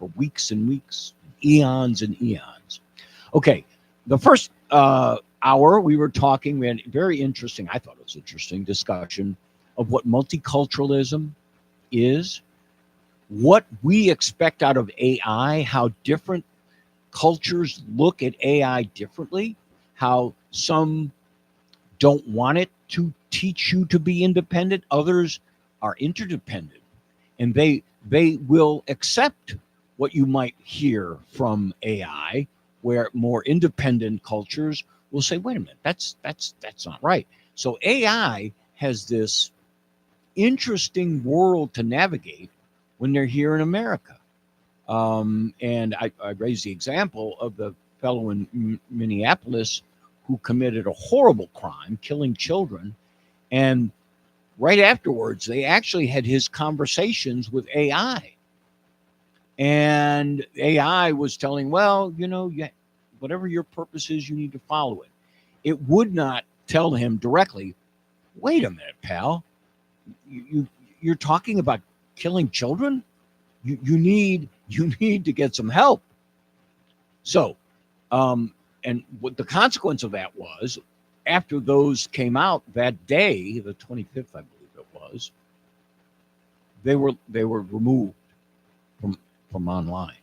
for weeks and weeks, eons and eons. Okay, the first hour we were talking, we had a very interesting, I thought it was interesting, discussion of what multiculturalism is, what we expect out of AI, how different cultures look at AI differently, how some don't want it to teach you to be independent, others are interdependent, and they will accept what you might hear from AI, where more independent cultures will say, wait a minute, that's not right. So AI has this interesting world to navigate when they're here in America. And I raised the example of the fellow in Minneapolis who committed a horrible crime, killing children. And right afterwards, they actually had his conversations with AI. And AI was telling, well, whatever your purpose is, you need to follow it. It would not tell him directly, wait a minute, pal, you're talking about killing children? You need to get some help. So, and what the consequence of that was, after those came out that day, the 25th, I believe it was, they were removed from online.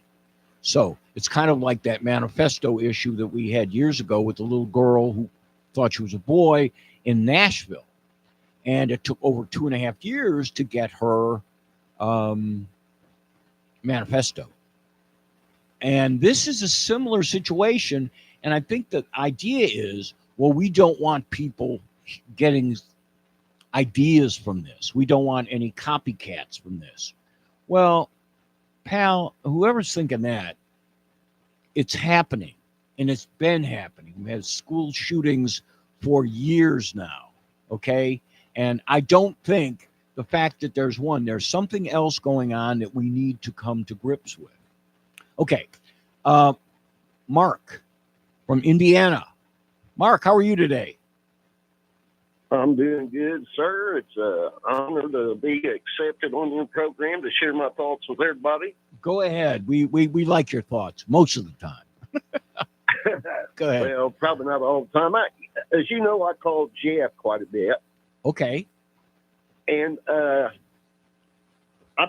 So it's kind of like that manifesto issue that we had years ago with the little girl who thought she was a boy in Nashville. And it took over 2.5 years to get her manifesto. And this is a similar situation. And I think the idea is, well, we don't want people getting ideas from this. We don't want any copycats from this. Well, pal, whoever's thinking that, it's happening. And it's been happening. We had school shootings for years now. Okay. And I don't think the fact that there's something else going on that we need to come to grips with. Okay. Mark from Indiana. Mark, how are you today? I'm doing good, sir. It's an honor to be accepted on your program to share my thoughts with everybody. Go ahead. We like your thoughts most of the time. Go ahead. Well, probably not all the time. As you know, I call Jeff quite a bit. Okay. And I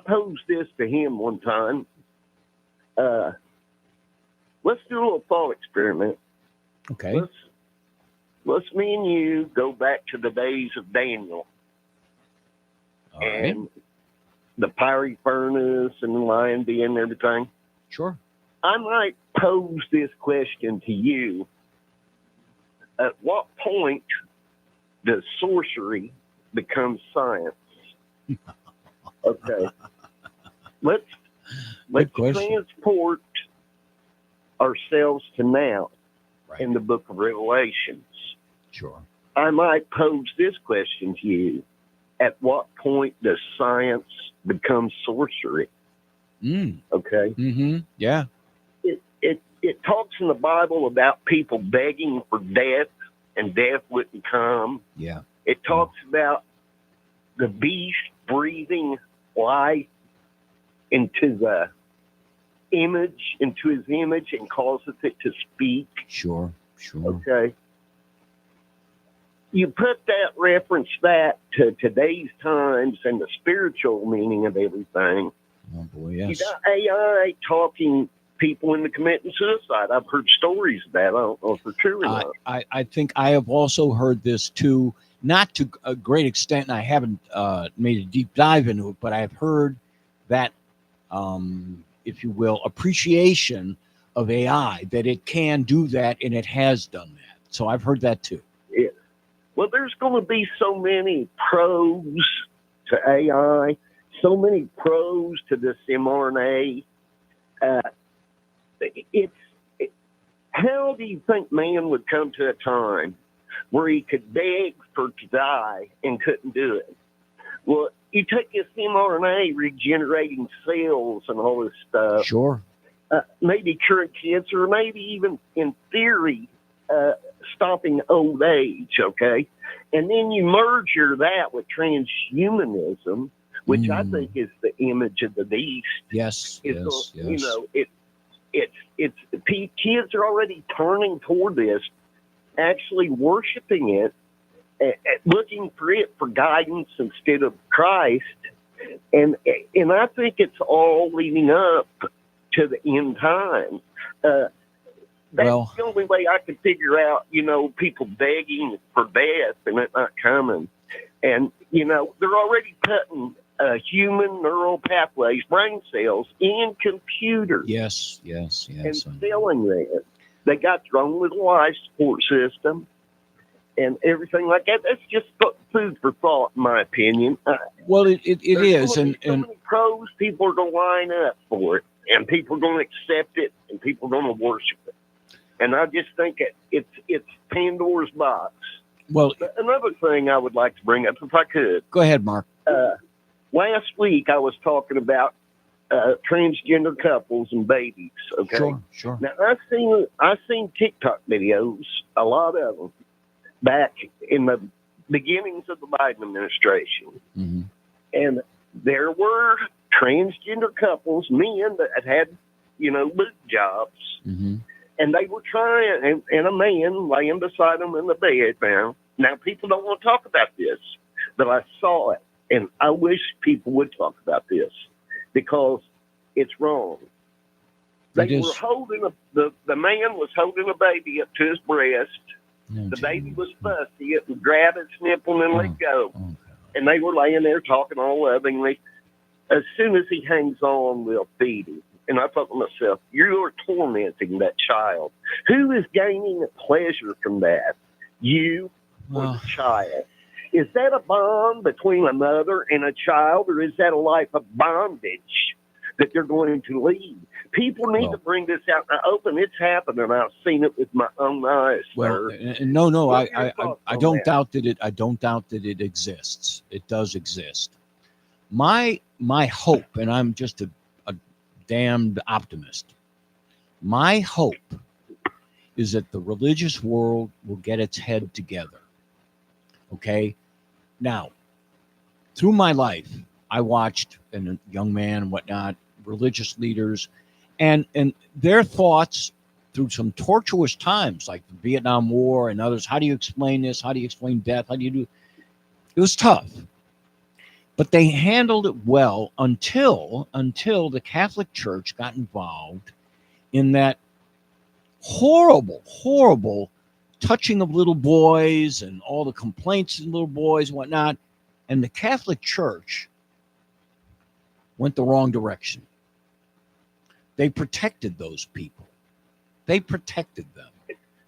posed this to him one time. Let's do a little thought experiment. Okay. Let's me and you go back to the days of Daniel. All right. And the fiery furnace and the lion den and everything. Sure. I might pose this question to you. At what point does sorcery become science? Okay. Let's transport ourselves to now in the book of Revelations. Sure. I might pose this question to you. At what point does science become sorcery? Okay. Mm-hmm. Yeah. It talks in the Bible about people begging for death and death wouldn't come. Yeah. It talks about the beast breathing life into his image and causes it to speak. Sure. Okay. You put reference to today's times and the spiritual meaning of everything. Oh boy, yes. You got AI talking people into committing suicide. I've heard stories of that. I don't know if they're true or not. I think I have also heard this too. not to a great extent, and I haven't made a deep dive into it, but I've heard that, if you will, appreciation of AI, that it can do that, and it has done that. So I've heard that too. Yeah. Well, there's going to be so many pros to AI, so many pros to this mRNA. How do you think man would come to a time where he could beg to die and couldn't do it? Well, you take this mRNA regenerating cells and all this stuff. Sure. Maybe curing cancer, maybe even in theory, stopping old age, okay? And then you merge that with transhumanism, which I think is the image of the beast. Yes, yes. You know, kids are already turning toward this, actually worshiping it, looking for it for guidance instead of Christ, and I think it's all leading up to the end time. That's the only way I could figure out. You know, people begging for death and it not coming, and you know they're already putting human neural pathways, brain cells, in computers. Yes. And selling that. They got their own little life support system and everything like that. That's just food for thought, in my opinion. Well, it is. And so many pros, people are going to line up for it, and people are going to accept it, and people are going to worship it. And I just think it's Pandora's box. Well, but another thing I would like to bring up, if I could. Go ahead, Mark. Last week I was talking about transgender couples and babies. Okay, sure. Now I've seen TikTok videos, a lot of them, back in the beginnings of the Biden administration, and there were transgender couples, men that had boot jobs, and they were trying, and a man laying beside them in the bed. Now people don't want to talk about this, but I saw it. And I wish people would talk about this because it's wrong. They were holding the man was holding a baby up to his breast. The baby was fussy. It would grab its nipple and let go. And they were laying there talking all lovingly. As soon as he hangs on, we'll feed him. And I thought to myself, you are tormenting that child. Who is gaining pleasure from that? You or the child? Is that a bond between a mother and a child, or is that a life of bondage that they're going to lead? People need to bring this out in the open. It's happening. I've seen it with my own eyes, sir. No, I don't doubt that it. I don't doubt that it exists. It does exist. My hope, and I'm just a damned optimist. My hope is that the religious world will get its head together. Okay. Now, through my life, I watched, and a young man and whatnot, religious leaders, and their thoughts through some tortuous times, like the Vietnam War and others. How do you explain this? How do you explain death? How do you do? It was tough, but they handled it well until the Catholic Church got involved in that horrible touching of little boys and all the complaints of little boys and whatnot. And the Catholic Church went the wrong direction. They protected those people. They protected them.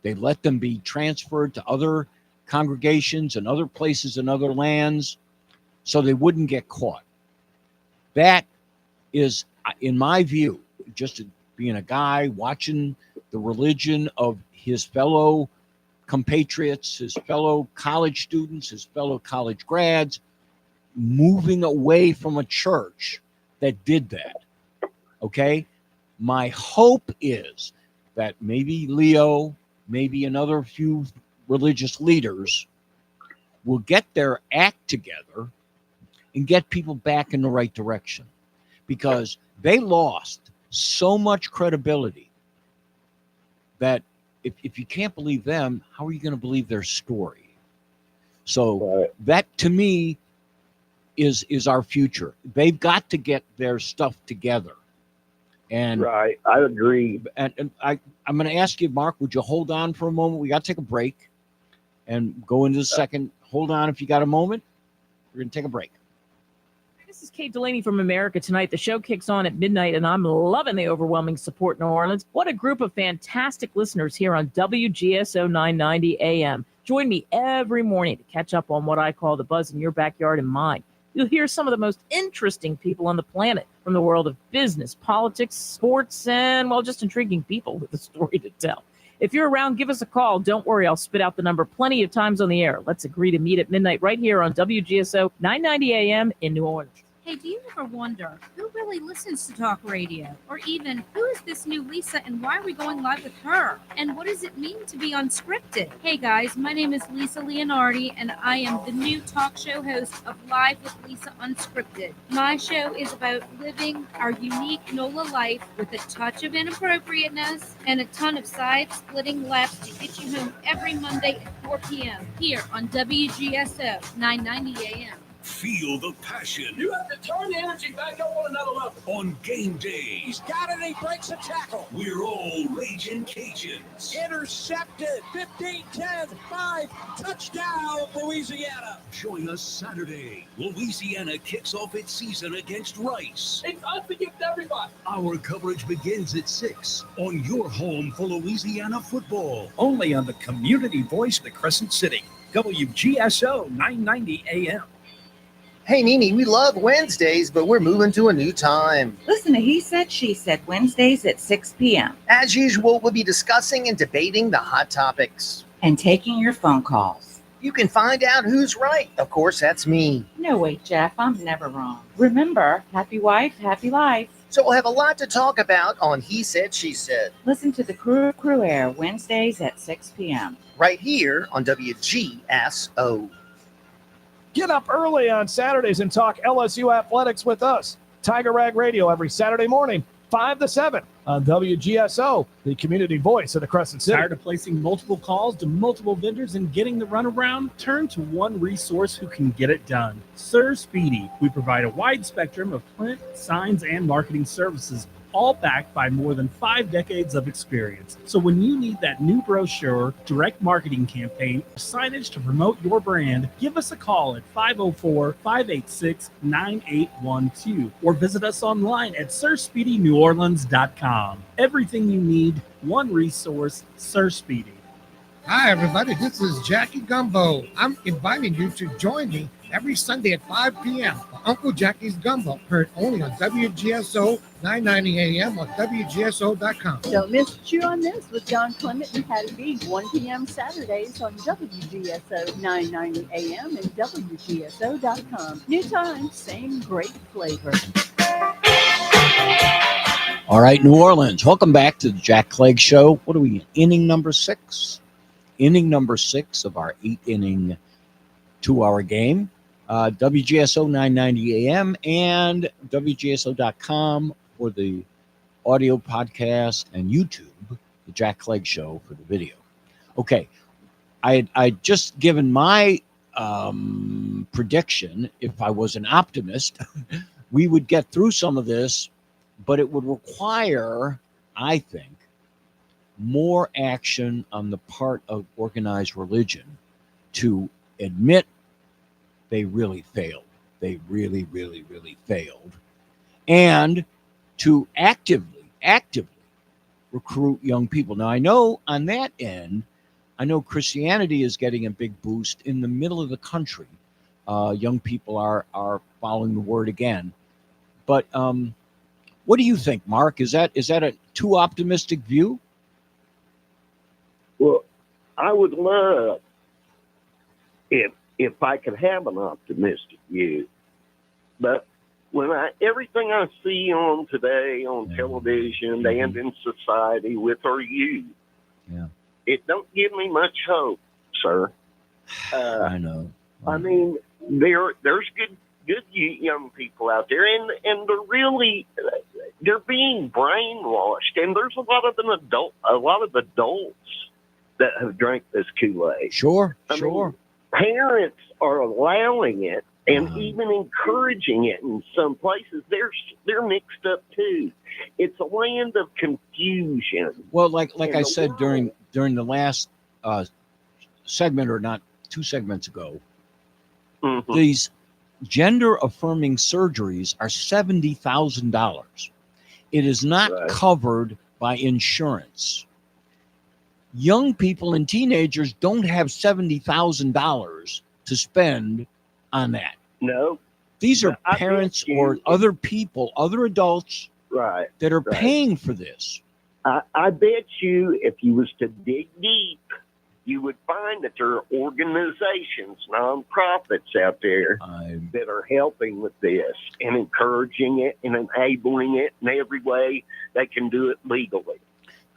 They let them be transferred to other congregations and other places and other lands so they wouldn't get caught. That is, in my view, just being a guy watching the religion of his fellow compatriots, his fellow college students, his fellow college grads, moving away from a church that did that. Okay? My hope is that maybe Leo, maybe another few religious leaders will get their act together and get people back in the right direction, because they lost so much credibility that if you can't believe them, how are you going to believe their story? So that, to me, is our future. They've got to get their stuff together. And right, I agree. And I'm going to ask you, Mark, would you hold on for a moment? We got to take a break and go into the second hold on if you got a moment. We're going to take a break. This is Kate Delaney from America Tonight. The show kicks on at midnight, and I'm loving the overwhelming support in New Orleans. What a group of fantastic listeners here on WGSO 990 AM. Join me every morning to catch up on what I call the buzz in your backyard and mine. You'll hear some of the most interesting people on the planet from the world of business, politics, sports, and, well, just intriguing people with a story to tell. If you're around, give us a call. Don't worry, I'll spit out the number plenty of times on the air. Let's agree to meet at midnight right here on WGSO 990 AM in New Orleans. Hey, do you ever wonder who really listens to talk radio? Or even, who is this new Lisa and why are we going live with her? And what does it mean to be unscripted? Hey guys, my name is Lisa Leonardi and I am the new talk show host of Live with Lisa Unscripted. My show is about living our unique NOLA life with a touch of inappropriateness and a ton of side-splitting laughs to get you home every Monday at 4 p.m. here on WGSO 990 AM. Feel the passion. You have to turn the energy back up on another level. On game day, He's got it. He breaks a tackle. we're all raging Cajuns. Intercepted. 15-10. 5. Touchdown, Louisiana. Join us Saturday. Louisiana kicks off its season against Rice. It's unforgiving everybody. Our coverage begins at 6 on your home for Louisiana football. Only on the community voice of the Crescent City. WGSO 990 AM. Hey, Mimi, we love Wednesdays, but we're moving to a new time. Listen to He Said, She Said, Wednesdays at 6 p.m. As usual, we'll be discussing and debating the hot topics. And taking your phone calls. You can find out who's right. Of course, that's me. No, wait, Jeff, I'm never wrong. Remember, happy wife, happy life. So we'll have a lot to talk about on He Said, She Said. Listen to the Crew Air Wednesdays at 6 p.m. Right here on WGSO. Get up early on Saturdays and talk LSU athletics with us. Tiger Rag Radio every Saturday morning, 5 to 7 on WGSO, the community voice of the Crescent City. Tired of placing multiple calls to multiple vendors and getting the runaround? Turn to one resource who can get it done. Sir Speedy. We provide a wide spectrum of print, signs, and marketing services, all backed by more than 5 decades of experience. So when you need that new brochure, direct marketing campaign, or signage to promote your brand, give us a call at 504-586-9812 or visit us online at sirspeedyneworleans.com. Everything you need, one resource, Sir Speedy. Hi, everybody. This is Jackie Gumbo. I'm inviting you to join me every Sunday at 5 p.m. for Uncle Jackie's Gumbo, heard only on WGSO 990 AM or WGSO.com. Don't miss You on This with John Clement and Patty B, 1 p.m. Saturdays on WGSO 990 AM and WGSO.com. New time, same great flavor. All right, New Orleans, welcome back to the Jack Clegg Show. What are we in? Inning number 6? Inning number 6 of our 8-inning 2-hour game. WGSO 990 AM and WGSO.com for the audio podcast and YouTube, the Jack Clegg Show for the video. Okay, I just given my prediction. If I was an optimist, we would get through some of this, but it would require, I think, more action on the part of organized religion to admit they really failed. They really, really, really failed. And to actively recruit young people. Now, I know on that end, I know Christianity is getting a big boost in the middle of the country. Young people are following the word again. But what do you think, Mark? Is that a too optimistic view? Well, I would love if I could have an optimistic view, but when everything I see on today on television and in society with our youth, it don't give me much hope, sir. I know. I mean, there's good young people out there, and they're being brainwashed, and there's a lot of adults that have drank this Kool-Aid. Sure. I mean, parents are allowing it and even encouraging it in some places. They're mixed up too. It's a land of confusion. Well, like I said during the last segment, or not 2 segments ago, These gender affirming surgeries are $70,000. It is not covered by insurance. Young people and teenagers don't have $70,000 to spend on that. No. These are I parents bet you- or other people, other adults that are paying for this. I bet you if you was to dig deep, you would find that there are organizations, nonprofits out there that are helping with this and encouraging it and enabling it in every way they can do it legally.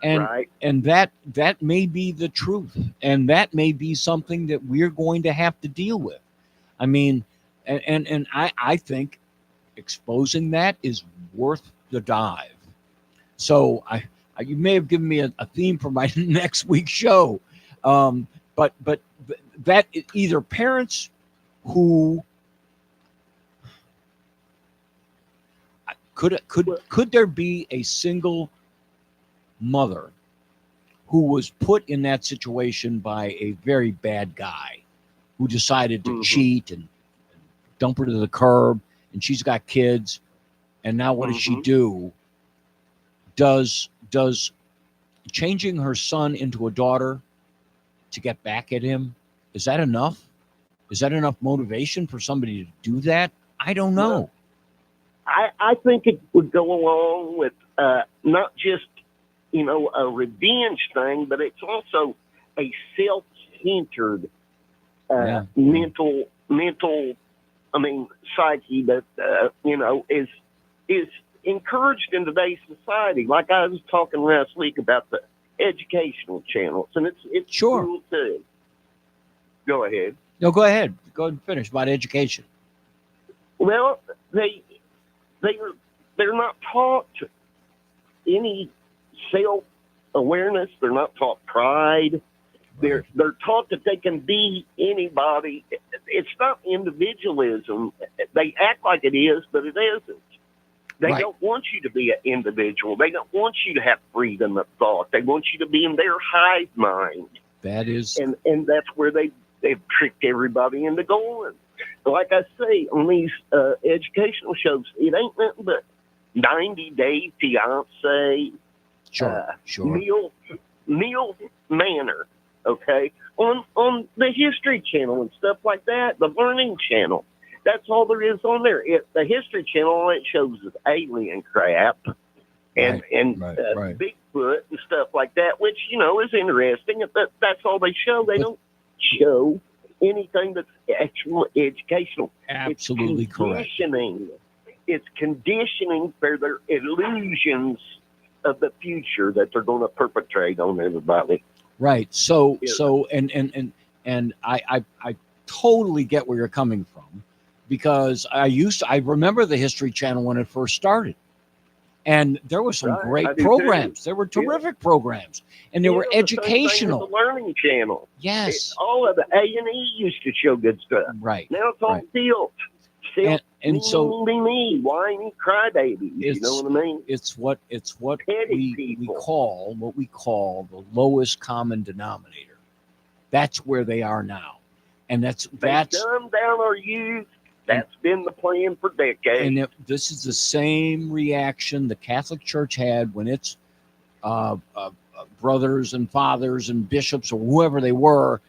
And that may be the truth, and that may be something that we're going to have to deal with. I mean, and I think exposing that is worth the dive. So you may have given me a theme for my next week's show, but that either parents who could there be a single mother who was put in that situation by a very bad guy who decided to cheat and dump her to the curb, and she's got kids, and now what does she do? Does changing her son into a daughter to get back at him, is that enough? Is that enough motivation for somebody to do that? I don't know. I think it would go along with not just a revenge thing, but it's also a self-centered mental psyche that is encouraged in today's society. Like I was talking last week about the educational channels, and it's cool too. Go ahead. No, go ahead. Go ahead and finish about education. Well, they're not taught any self-awareness. They're not taught pride. They're taught that they can be anybody. It's not individualism. They act like it is, but it isn't. They don't want you to be an individual. They don't want you to have freedom of thought. They want you to be in their hive mind. That is, and that's where they've tricked everybody into going. Like I say, on these educational shows, it ain't nothing but 90 Day Fiance, Neil Manor, okay, on the History Channel and stuff like that, the Learning Channel. That's all there is on there. The History Channel, all it shows is alien crap and Bigfoot and stuff like that, which, is interesting. That's all they show. They don't show anything that's actual educational. Absolutely correct. It's conditioning for their illusions of the future that they're going to perpetrate on everybody. Right. So and I totally get where you're coming from, because I remember the History Channel when it first started, and there were some great programs. There were terrific programs, and they were educational. The Learning Channel. Yes. All of the A&E used to show good stuff. Right. Now it's all filth. And so whiny crybabies. You know what I mean? It's what we call the lowest common denominator. That's where they are now, and that's dumb down our youth. That's been the plan for decades. And this is the same reaction the Catholic Church had when its brothers and fathers and bishops or whoever they were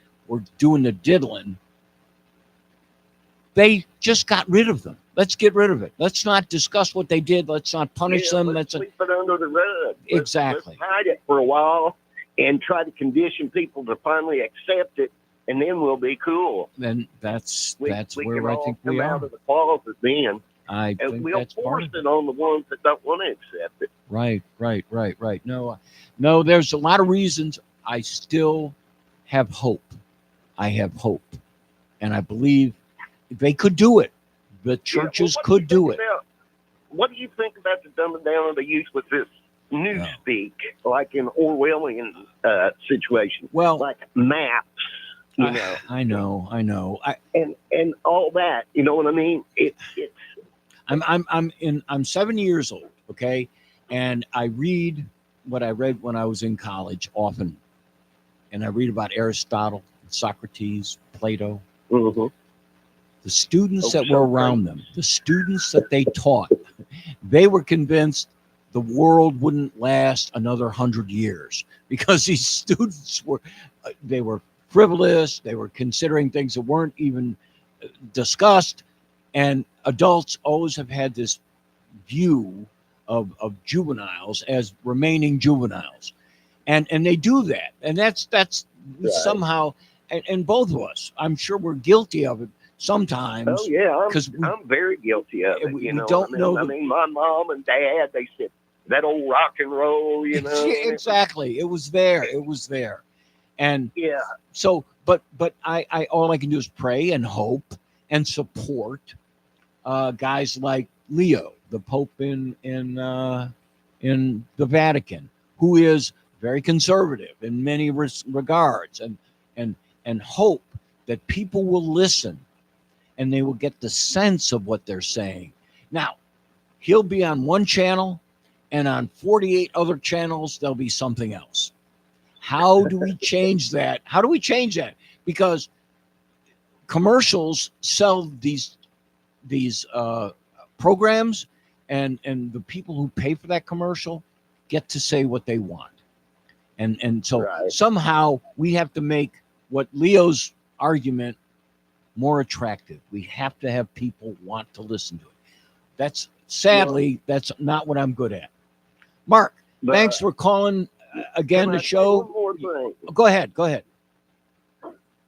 doing the diddling. They just got rid of them. Let's get rid of it. Let's not discuss what they did. Let's not punish them. Let's sweep it under the rug. Exactly. Let's hide it for a while and try to condition people to finally accept it, and then we'll be cool. Then that's we where can I all think come we are. out of the closet then. I and think we'll that's force part of it on the ones that don't want to accept it. Right. No, there's a lot of reasons I still have hope. I have hope. And I believe they could do it. The churches could do it. What do you think about the dumbing down of the youth with this newspeak, like in Orwellian situation? Well, like maps, I know. And all that. You know what I mean? I'm 7 years old, okay, and I read what I read when I was in college often, and I read about Aristotle, Socrates, Plato. Mm-hmm. the students that were around them, the students that they taught, they were convinced the world wouldn't last another 100 years because these students were frivolous. They were considering things that weren't even discussed. And adults always have had this view of juveniles as remaining juveniles. And they do that. And that's right. Somehow, and both of us, I'm sure we're guilty of it sometimes. Oh yeah, I'm very guilty of it. You know, don't know. I mean, my mom and dad, they said that old rock and roll. You know, exactly. It was there. And yeah. So, but I all I can do is pray and hope and support guys like Leo, the Pope in the Vatican, who is very conservative in many regards, and hope that people will listen and they will get the sense of what they're saying. Now, he'll be on one channel, and on 48 other channels, there'll be something else. How do we change that? Because commercials sell these programs, and the people who pay for that commercial get to say what they want. And so somehow we have to make what Leo's argument more attractive. We have to have people want to listen to it. That's not what I'm good at. Mark, thanks for calling again the show. One more thing. Go ahead.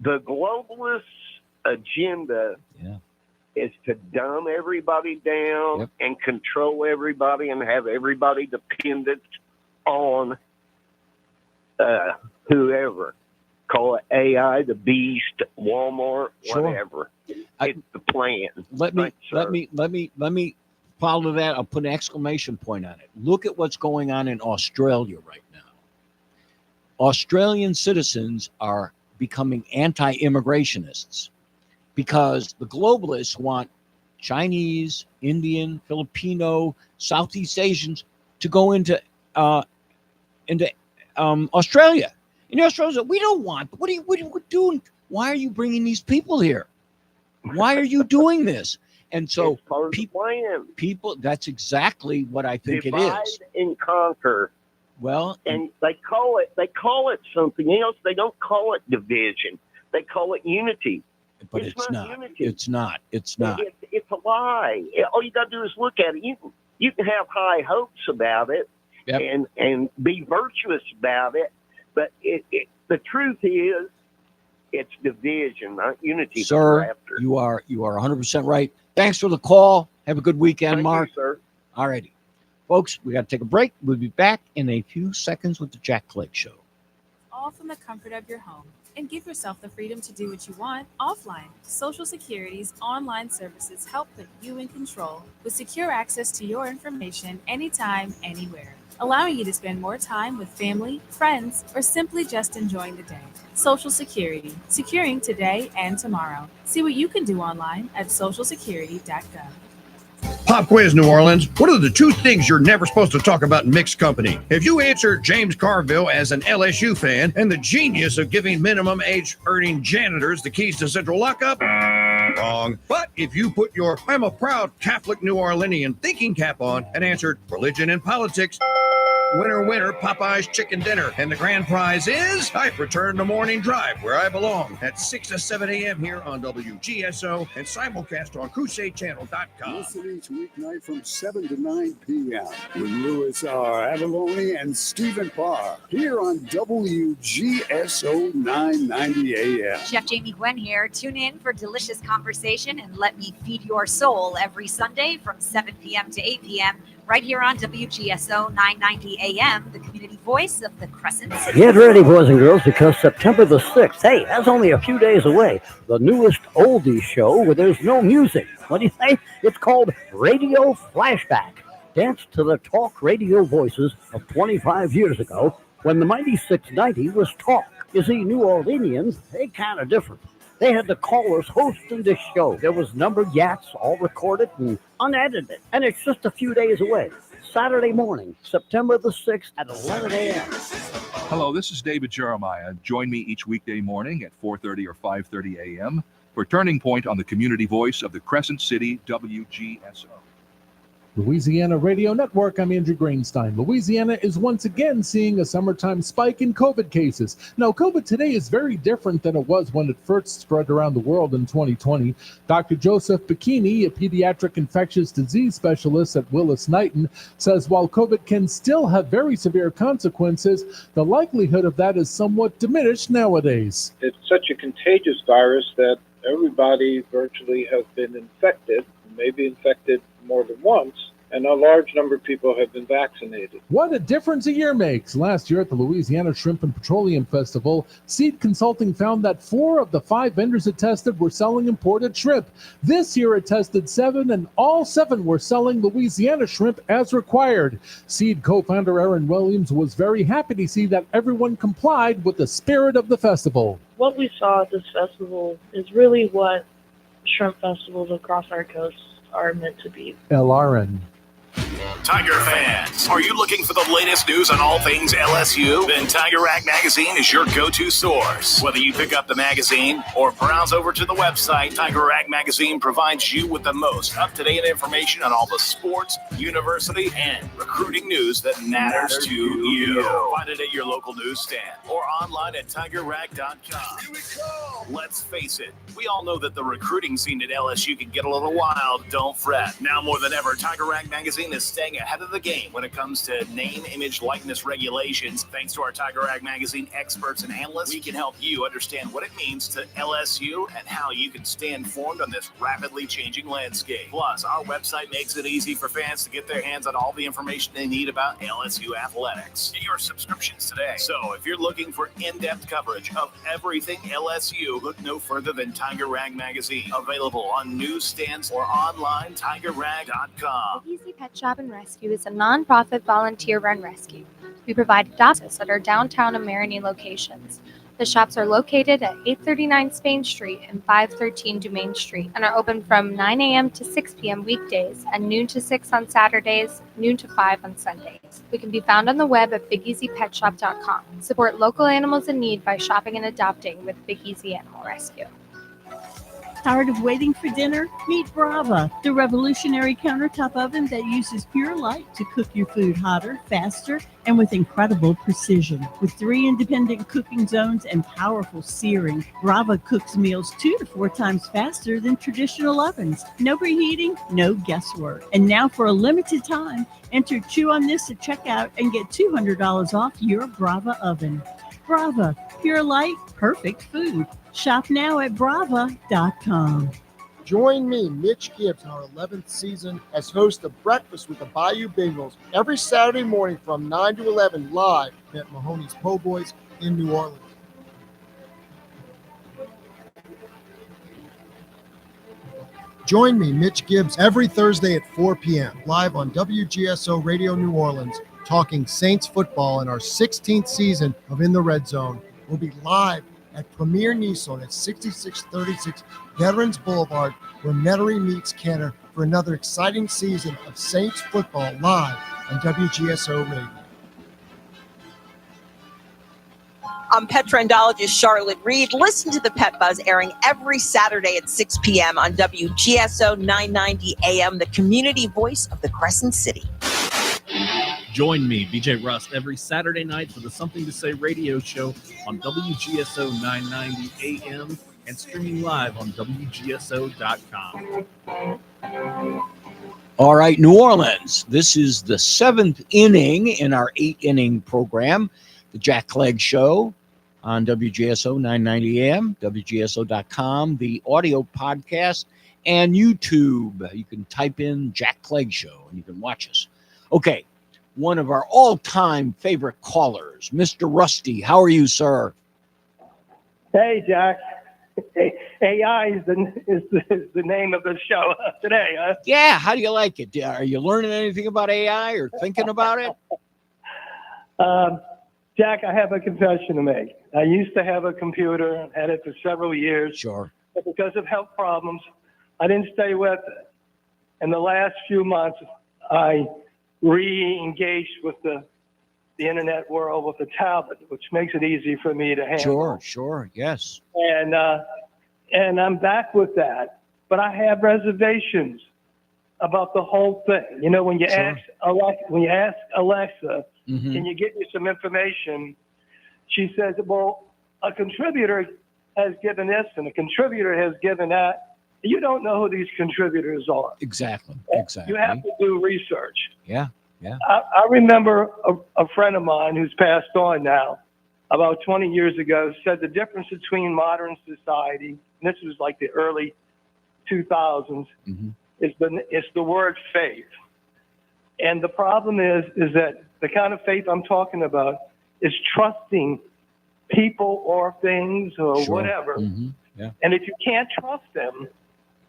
The globalist agenda is to dumb everybody down and control everybody and have everybody dependent on whoever. Call it AI, the beast, Walmart, whatever. It's the plan. Let me follow that. I'll put an exclamation point on it. Look at what's going on in Australia right now. Australian citizens are becoming anti-immigrationists because the globalists want Chinese, Indian, Filipino, Southeast Asians to go into Australia. And Australia, we don't want. What are you doing? Why are you bringing these people here? Why are you doing this? And so people, that's exactly what I think it is. Divide and conquer. Well, and they call it something else. They don't call it division. They call it unity. But it's not. Unity. It's not. It's a lie. All you got to do is look at it. You can have high hopes about it and be virtuous about it. But the truth is, it's division, not unity. Sir, you are 100% right. Thanks for the call. Have a good weekend, Thank Mark. you, sir. All righty. Folks, we got to take a break. We'll be back in a few seconds with the Jack Clegg Show. All from the comfort of your home. And give yourself the freedom to do what you want offline. Social Security's online services help put you in control with secure access to your information anytime, anywhere, allowing you to spend more time with family, friends, or simply just enjoying the day. Social Security, securing today and tomorrow. See what you can do online at socialsecurity.gov. Pop quiz, New Orleans. What are the two things you're never supposed to talk about in mixed company? If you answer James Carville as an LSU fan and the genius of giving minimum age earning janitors the keys to central lockup, wrong. But if you put your I'm a proud Catholic New Orleanian thinking cap on and answered religion and politics, winner, winner, Popeye's chicken dinner. And the grand prize is I've returned to Morning Drive where I belong at 6 to 7 a.m. here on WGSO and simulcast on CrusadeChannel.com. Listening to weeknight from 7 to 9 p.m. with Louis R. Avalone and Stephen Parr here on WGSO 990 AM. Chef Jamie Gwen here. Tune in for delicious conversation and let me feed your soul every Sunday from 7 p.m. to 8 p.m. right here on WGSO 990 AM, the community voice of the Crescent City. Get ready, boys and girls, because September the 6th, hey, that's only a few days away. The newest oldies show where there's no music. What do you think? It's called Radio Flashback. Dance to the talk radio voices of 25 years ago when the mighty 690 was talk. You see, New Orleanians, they kind of different. They had the callers hosting the show. There was numbered yaks, all recorded and unedited. And it's just a few days away. Saturday morning, September the 6th at 11 a.m. Hello, this is David Jeremiah. Join me each weekday morning at 4:30 or 5:30 a.m. For Turning Point on the community voice of the Crescent City WGSO. Louisiana Radio Network, I'm Andrew Greenstein. Louisiana is once again seeing a summertime spike in COVID cases. Now, COVID today is very different than it was when it first spread around the world in 2020. Dr. Joseph Bikini, a pediatric infectious disease specialist at Willis-Knighton, says while COVID can still have very severe consequences, the likelihood of that is somewhat diminished nowadays. It's such a contagious virus that everybody virtually has been infected, maybe infected more than once, and a large number of people have been vaccinated. What a difference a year makes. Last year at the Louisiana Shrimp and Petroleum Festival, Seed Consulting found that 4 of the 5 vendors it tested were selling imported shrimp. This year it tested 7, and all 7 were selling Louisiana shrimp as required. Seed co-founder Aaron Williams was very happy to see that everyone complied with the spirit of the festival. What we saw at this festival is really what shrimp festivals across our coast are meant to be. LRN. Tiger fans, are you looking for the latest news on all things LSU? Then Tiger Rag Magazine is your go-to source. Whether you pick up the magazine or browse over to the website, Tiger Rag Magazine provides you with the most up-to-date information on all the sports, university, and recruiting news that matters to you. Find it at your local newsstand or online at tigerrag.com. Here we go. Let's face it, we all know that the recruiting scene at LSU can get a little wild. Don't fret. Now more than ever, Tiger Rag Magazine is staying ahead of the game when it comes to name, image, likeness regulations. Thanks to our Tiger Rag Magazine experts and analysts, we can help you understand what it means to LSU and how you can stay informed on this rapidly changing landscape. Plus, our website makes it easy for fans to get their hands on all the information they need about LSU athletics. Get your subscriptions today. So if you're looking for in-depth coverage of everything LSU, look no further than Tiger Rag Magazine. Available on newsstands or online, tigerrag.com. Easy Pet Shop and Rescue is a nonprofit volunteer-run rescue. We provide adoptions at our downtown and Marigny locations. The shops are located at 839 Spain Street and 513 Dumaine Street and are open from 9 a.m. to 6 p.m. weekdays and noon to 6 on Saturdays, noon to 5 on Sundays. We can be found on the web at BigEasyPetShop.com. Support local animals in need by shopping and adopting with Big Easy Animal Rescue. Tired of waiting for dinner? Meet Brava, the revolutionary countertop oven that uses pure light to cook your food hotter, faster, and with incredible precision. With 3 independent cooking zones and powerful searing, Brava cooks meals 2 to 4 times faster than traditional ovens. No preheating, no guesswork. And now for a limited time, enter Chew on This at checkout and get $200 off your Brava oven. Brava, pure light, perfect food. Shop now at brava.com. Join me, Mitch Gibbs, in our 11th season as host of Breakfast with the Bayou Bengals every Saturday morning from 9 to 11 live at Mahoney's Po' Boys in New Orleans. Join me, Mitch Gibbs, every Thursday at 4 p.m. live on WGSO Radio New Orleans, talking Saints football in our 16th season of In the Red Zone. We'll be live at Premier Nissan at 6636 Veterans Boulevard, where Metairie meets Kenner for another exciting season of Saints football live on WGSO Radio. I'm pet trendologist Charlotte Reed. Listen to the Pet Buzz airing every Saturday at 6 p.m. on WGSO 990 AM, the community voice of the Crescent City. Join me, BJ Rust, every Saturday night for the Something to Say radio show on WGSO 990 AM and streaming live on WGSO.com. All right, New Orleans. This is the 7th inning in our 8-inning program, the Jack Clegg Show on WGSO 990 AM, WGSO.com, the audio podcast, and YouTube. You can type in Jack Clegg Show and you can watch us. Okay. One of our all-time favorite callers, Mr. Rusty. How are you, sir? Hey, Jack. AI is the name of the show today, huh? Yeah. How do you like it? Are you learning anything about AI or thinking about it? Jack, I have a confession to make. I used to have a computer, had it for several years. Sure. But because of health problems, I didn't stay with it. In the last few months, I re-engaged with the internet world with a tablet, which makes it easy for me to handle. Sure, yes. And and I'm back with that. But I have reservations about the whole thing. You know, when you ask Alexa, Mhm. can you get me some information? She says, well, a contributor has given this and a contributor has given that. You don't know who these contributors are. Exactly. You have to do research. Yeah. Yeah. I remember a friend of mine who's passed on now, about 20 years ago, said the difference between modern society, and this was like the early 2000s, is the word faith. And the problem is that the kind of faith I'm talking about is trusting people or things or Sure. whatever. Yeah. And if you can't trust them,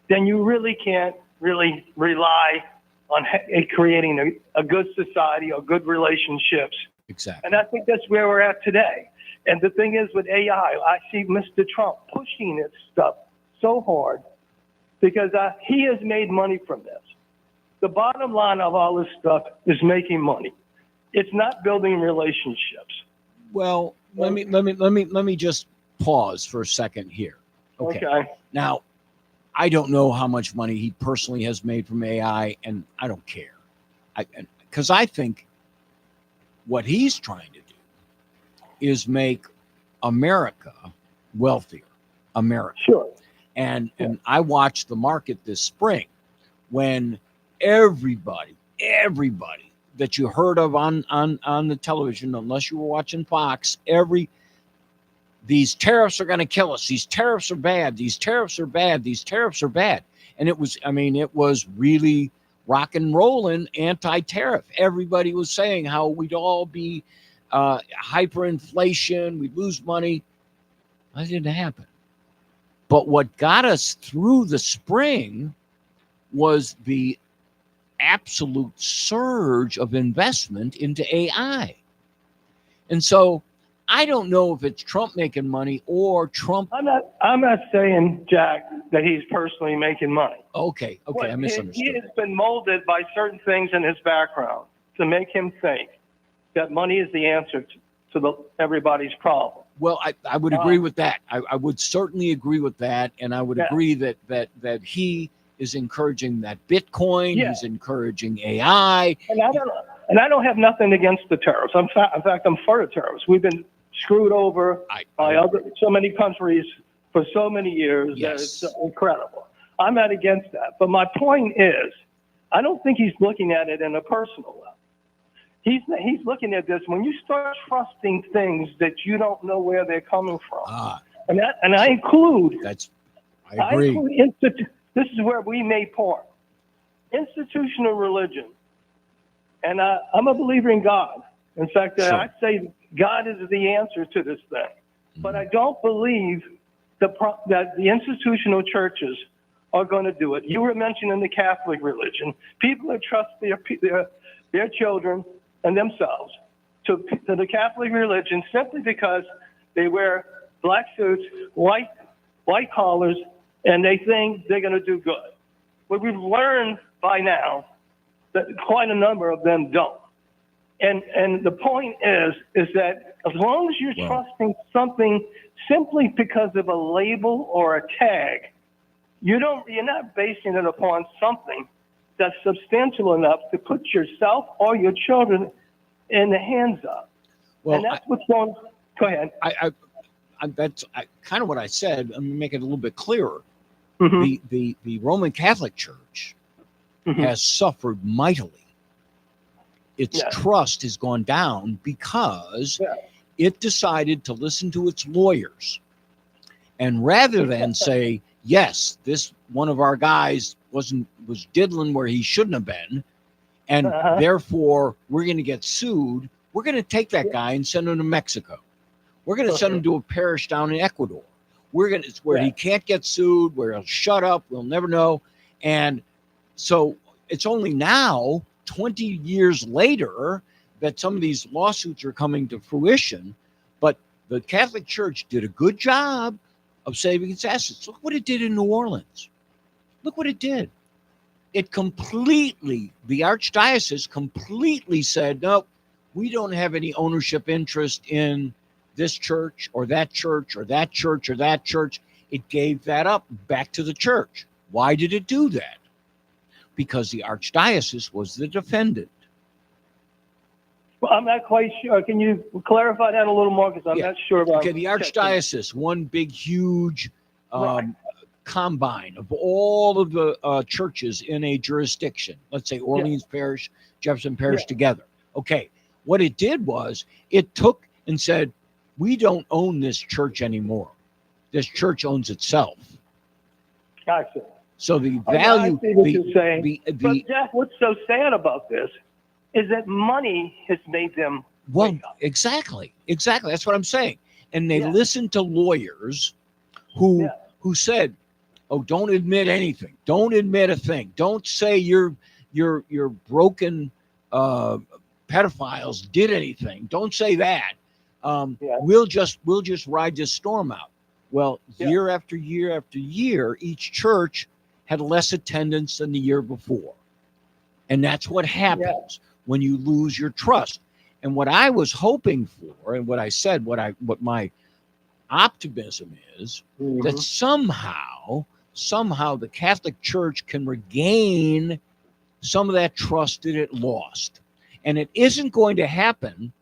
then you really can't really rely on creating a good society or good relationships. Exactly. And I think that's where we're at today. And the thing is with AI, I see Mr. Trump pushing this stuff so hard because he has made money from this. The bottom line of all this stuff is making money. It's not building relationships. Well, let me just pause for a second here. Okay. Now, I don't know how much money he personally has made from AI, and I don't care. Because I think what he's trying to do is make America wealthier. America. Sure. And I watched the market this spring when everybody that you heard of on the television, unless you were watching Fox, these tariffs are going to kill us. These tariffs are bad. These tariffs are bad. These tariffs are bad. And it was really rock and rolling anti-tariff. Everybody was saying how we'd all be hyperinflation, we'd lose money. That didn't happen. But what got us through the spring was the absolute surge of investment into AI. And so I don't know if it's Trump making money or Trump. I'm not saying, Jack, that he's personally making money. Okay, I misunderstood. He has been molded by certain things in his background to make him think that money is the answer to everybody's problem. Well, I would agree with that. I would certainly agree with that, and I would agree that he is encouraging that Bitcoin. Yeah. He's encouraging AI. And I don't have nothing against the tariffs. In fact, I'm for the tariffs. We've been screwed over by so many countries for so many years that it's incredible. I'm not against that. But my point is, I don't think he's looking at it in a personal level. He's looking at this when you start trusting things that you don't know where they're coming from. And I include. I agree. This is where we made porn. Institutional religion. And I'm a believer in God. In fact, I say God is the answer to this thing. But I don't believe that the institutional churches are going to do it. You were mentioning the Catholic religion. People that trust their children and themselves to the Catholic religion simply because they wear black suits, white collars, and they think they're going to do good. But we've learned by now that quite a number of them don't. And the point is that as long as you're trusting something simply because of a label or a tag, you're not basing it upon something that's substantial enough to put yourself or your children in the hands of. Well, and that's what's going. Go ahead. That's kind of what I said. I'm gonna make it a little bit clearer. Mm-hmm. The Roman Catholic Church has suffered mightily. Its trust has gone down because it decided to listen to its lawyers, and rather than say, yes, this one of our guys was diddling where he shouldn't have been, and therefore we're going to get sued, we're going to take that guy and send him to Mexico. We're going to send him to a parish down in Ecuador. It's where he can't get sued, where he'll shut up, we'll never know. And so it's only now, 20 years later, that some of these lawsuits are coming to fruition. But the Catholic Church did a good job of saving its assets. Look what it did in New Orleans. Look what it did. It completely, the archdiocese completely said, no, we don't have any ownership interest in this church or that church or that church or that church. it gave that up back to the church. Why did it do that? Because the archdiocese was the defendant. Well, I'm not quite sure. Can you clarify that a little more? Because I'm not sure about. Okay, the archdiocese, one big, huge combine of all of the churches in a jurisdiction. Let's say Orleans Parish, Jefferson Parish together. Okay, what it did was it took and said, we don't own this church anymore. This church owns itself. Gotcha. So the I value, see what you're saying. But Jeff, what's so sad about this is that money has made them. Well, exactly. That's what I'm saying. And they listened to lawyers who said, "Oh, don't admit anything. Don't admit a thing. Don't say your broken pedophiles did anything. Don't say that. We'll just ride this storm out." Well, year after year after year, each church had less attendance than the year before. And that's what happens when you lose your trust. And what I was hoping for, and what I said, what my optimism is, that somehow the Catholic Church can regain some of that trust that it lost. And it isn't going to happen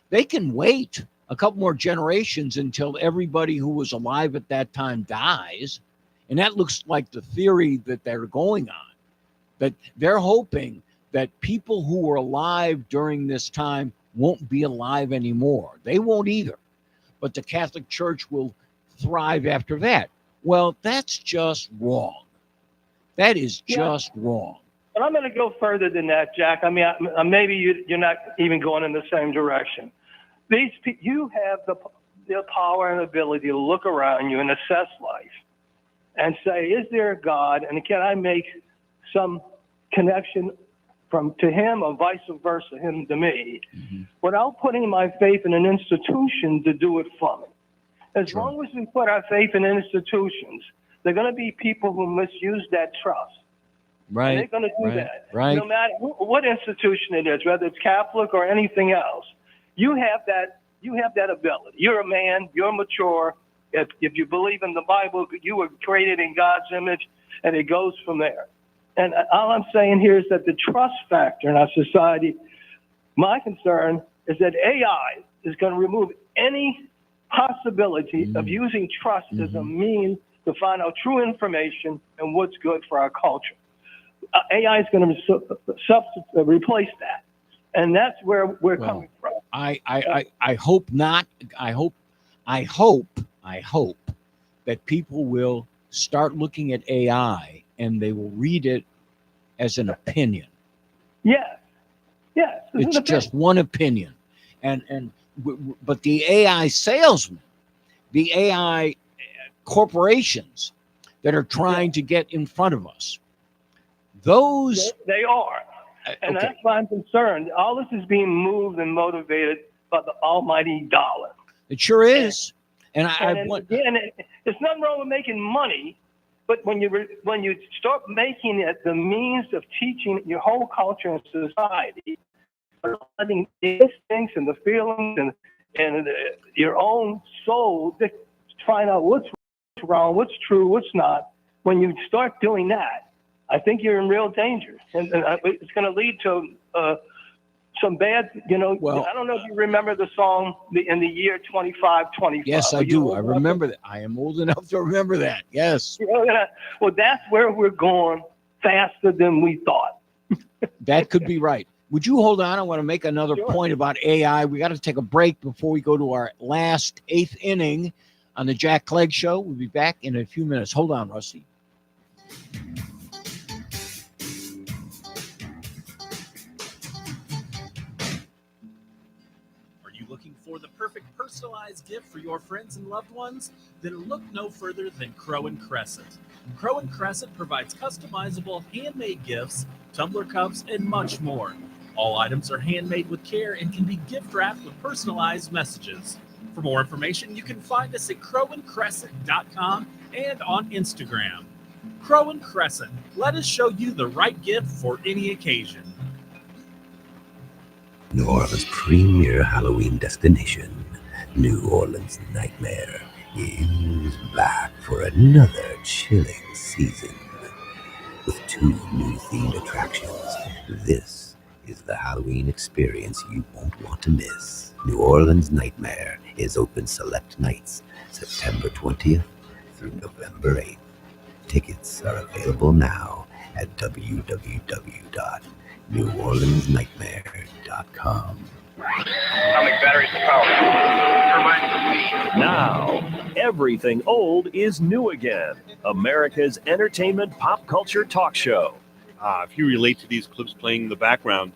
they can wait a couple more generations until everybody who was alive at that time dies. And that looks like the theory that they're going on. But they're hoping that people who were alive during this time won't be alive anymore. They won't either. But the Catholic Church will thrive after that. Well, that's just wrong. That is just wrong. But I'm going to go further than that, Jack. I mean, maybe you're not even going in the same direction. You have the power and ability to look around you and assess life and say, is there a God? And can I make some connection to him or vice versa, him to me, without putting my faith in an institution to do it for me? As long as we put our faith in institutions, there are going to be people who misuse that trust. Right. And they're going to do that. Right. No matter what institution it is, whether it's Catholic or anything else, you have that ability. You're a man. You're mature. If you believe in the Bible, you were created in God's image, and it goes from there. And all I'm saying here is that the trust factor in our society, my concern is that AI is going to remove any possibility of using trust as a means to find out true information and what's good for our culture. AI is going to replace that. And that's where we're coming from. I hope not. I hope that people will start looking at AI and they will read it as an opinion. Yes. It's just one opinion. But the AI salesmen, the AI corporations that are trying to get in front of us, those they are. And that's why I'm concerned. All this is being moved and motivated by the almighty dollar. It sure is. And there's nothing wrong with making money, but when you start making it the means of teaching your whole culture and society, letting the instincts and the feelings and your own soul to find out what's wrong, what's true, what's not. When you start doing that, I think you're in real danger, and it's going to lead to some bad. I don't know if you remember the song in the year 2525. Yes, I do. I remember that. I am old enough to remember that. Yes. Well, that's where we're going faster than we thought. That could be right. Would you hold on? I want to make another point about AI. We got to take a break before we go to our last 8th inning on the Jack Clegg Show. We'll be back in a few minutes. Hold on, Rusty. Looking for the perfect personalized gift for your friends and loved ones? Then look no further than Crow and Crescent. Crow and Crescent provides customizable handmade gifts, tumbler cups, and much more. All items are handmade with care and can be gift wrapped with personalized messages. For more information, you can find us at crowandcrescent.com and on Instagram. Crow and Crescent, let us show you the right gift for any occasion. New Orleans' premier Halloween destination, New Orleans Nightmare. is back for another chilling season with 2 new themed attractions. This is the Halloween experience you won't want to miss. New Orleans Nightmare is open select nights, September 20th through November 8th. Tickets are available now at www.neworleansnightmare.com. Atomic batteries to power. Turbines complete. Now, everything old is new again. America's entertainment pop culture talk show. If you relate to these clips playing in the background,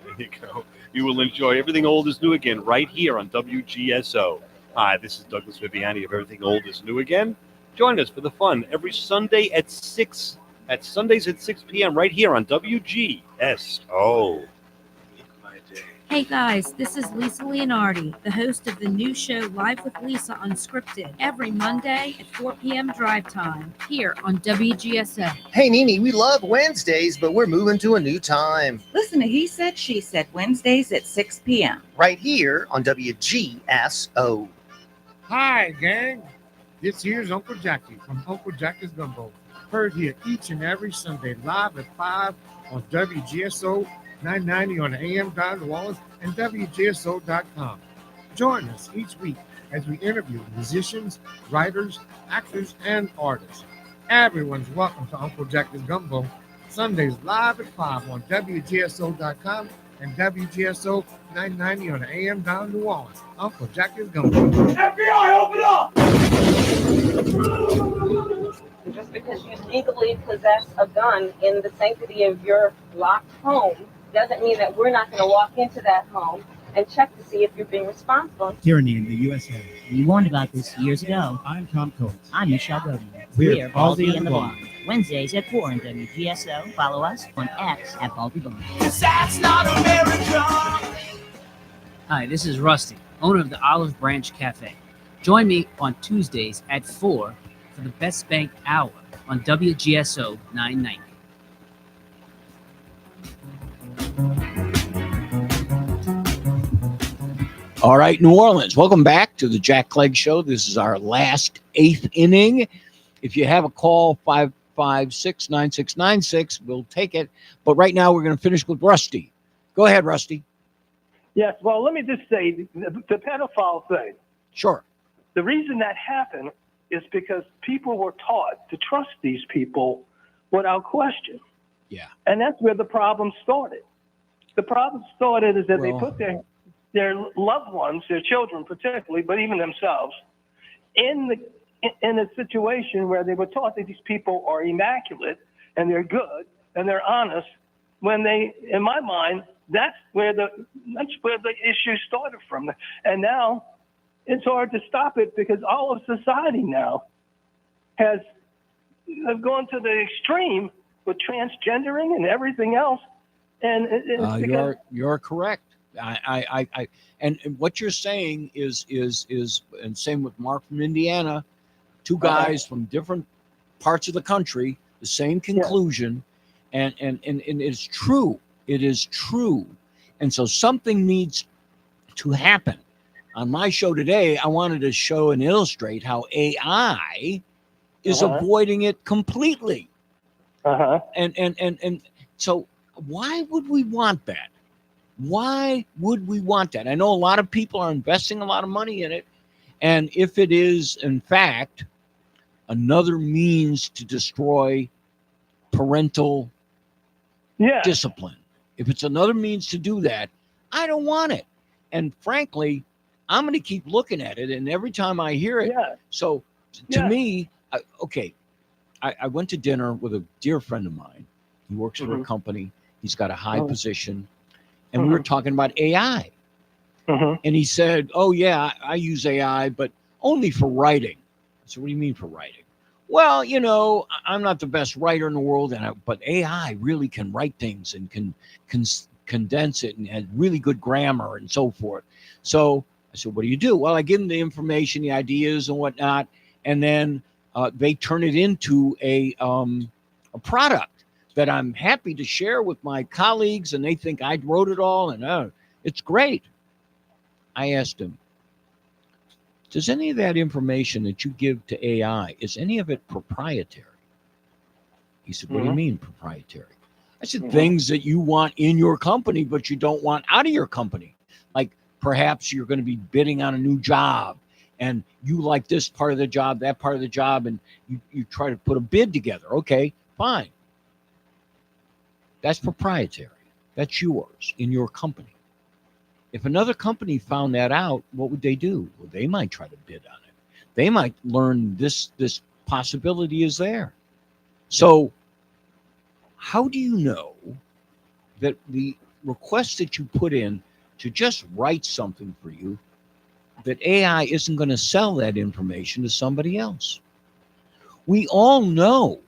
there you go. You will enjoy Everything Old is New Again right here on WGSO. Hi, this is Douglas Viviani of Everything Old is New Again. Join us for the fun every Sunday at 6 p.m. right here on WGSO. Hey guys, this is Lisa Leonardi, the host of the new show Live with Lisa Unscripted, every Monday at 4 p.m. drive time here on WGSO. Hey Nene, we love Wednesdays, but we're moving to a new time. Listen to He Said, She Said, Wednesdays at 6 p.m. Right here on WGSO. Hi, gang. This here's Uncle Jackie from Uncle Jackie's Gumbo. Heard here each and every Sunday live at 5 on WGSO 990 on the AM dial New Orleans and WGSO.com. Join us each week as we interview musicians, writers, actors, and artists. Everyone's welcome to Uncle Jackie's Gumbo. Sundays live at 5 on WGSO.com and WGSO 990 on the AM dial New Orleans. Uncle Jackie's Gumbo. FBI, open up! Just because you legally possess a gun in the sanctity of your locked home doesn't mean that we're not going to walk into that home and check to see if you're being responsible. Tyranny in the USA. We warned about this years ago. I'm Tom Coates. I'm Michelle Godin. We're Baldy and the Block. Wednesdays at 4 on WGSO. Follow us on X at Baldy Block. That's not America. Hi, this is Rusty, owner of the Olive Branch Cafe. Join me on Tuesdays at 4 for the Best Bank Hour on WGSO 990. All right, New Orleans, welcome back to the Jack Clegg Show. This is our last 8th inning. If you have a call, 556-9696, we'll take it. But right now, we're going to finish with Rusty. Go ahead, Rusty. Yes, well, let me just say the pedophile thing. Sure. The reason that happened is because people were taught to trust these people without question. Yeah. And that's where the problem started. The problem started is that they put their loved ones, their children particularly, but even themselves, in a situation where they were taught that these people are immaculate and they're good and they're honest. When they, in my mind, that's where the issue started from. And now it's hard to stop it because all of society now have gone to the extreme with transgendering and everything else. And it's because you're correct. And what you're saying is, and same with Mark from Indiana, 2 guys from different parts of the country, the same conclusion, and it's true. It is true. And so something needs to happen. On my show today, I wanted to show and illustrate how AI is avoiding it completely. And so why would we want that? Why would we want that? I know a lot of people are investing a lot of money in it. And if it is, in fact, another means to destroy parental discipline, if it's another means to do that, I don't want it. And frankly, I'm going to keep looking at it. And every time I hear it, so to me, I went to dinner with a dear friend of mine. He works for a company. He's got a high position. And we were talking about AI. And he said, oh, yeah, I use AI, but only for writing. I said, what do you mean for writing? Well, you know, I'm not the best writer in the world, but AI really can write things and can condense it and has really good grammar and so forth. So I said, what do you do? Well, I give them the information, the ideas and whatnot, and then they turn it into a product that I'm happy to share with my colleagues, and they think I wrote it all, and it's great. I asked him, does any of that information that you give to AI, is any of it proprietary? He said, what do you mean proprietary? I said, things that you want in your company, but you don't want out of your company. Like perhaps you're going to be bidding on a new job and you like this part of the job, that part of the job, and you try to put a bid together. Okay, fine. That's proprietary. That's yours in your company. If another company found that out, what would they do? Well, they might try to bid on it. They might learn this possibility is there. So how do you know that the request that you put in to just write something for you, that AI isn't going to sell that information to somebody else? We all know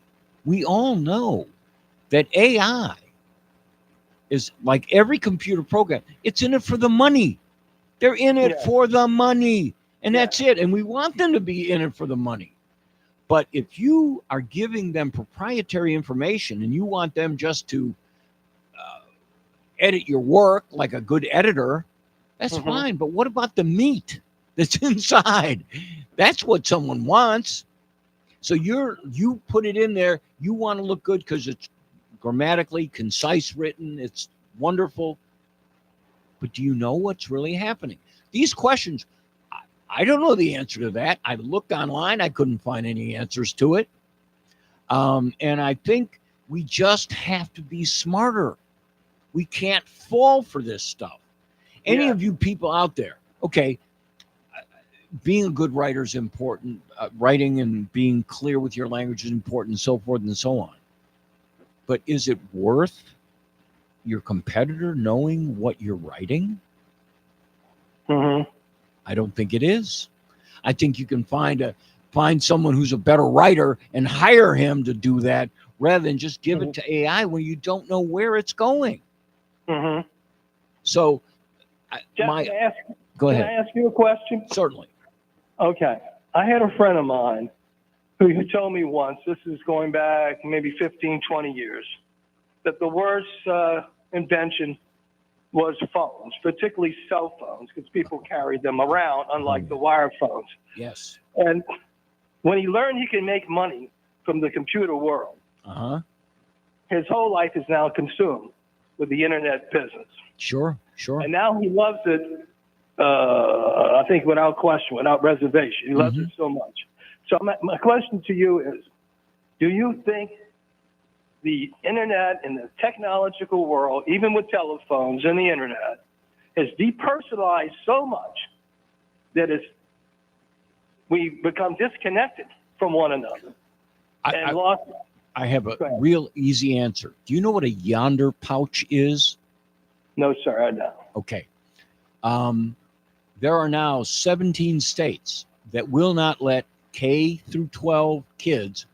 that AI is like every computer program. It's in it for the money. They're in it for the money, and that's it. And we want them to be in it for the money. But if you are giving them proprietary information and you want them just to edit your work like a good editor, that's fine. But what about the meat that's inside? That's what someone wants. So you put it in there. You want to look good because it's grammatically concise written. It's wonderful. But do you know what's really happening? These questions, I don't know the answer to that. I looked online. I couldn't find any answers to it. And I think we just have to be smarter. We can't fall for this stuff. Any of you people out there, okay, being a good writer is important. Writing and being clear with your language is important, and so forth and so on. But is it worth your competitor knowing what you're writing? I don't think it is. I think you can find someone who's a better writer and hire him to do that rather than just give it to AI when you don't know where it's going. So, go ahead. Can I ask you a question? Certainly. Okay. I had a friend of mine who told me once, this is going back maybe 15, 20 years, that the worst invention was phones, particularly cell phones, because people carried them around, unlike the wire phones. Yes. And when he learned he can make money from the computer world, his whole life is now consumed with the internet business. Sure. And now he loves it, I think, without question, without reservation. He loves it so much. So my question to you is, do you think the internet and the technological world, even with telephones and the internet, is depersonalized so much that we become disconnected from one another? I have a real easy answer. Do you know what a yonder pouch is? No, sir, I don't. Okay. There are now 17 states that will not let K through 12 kids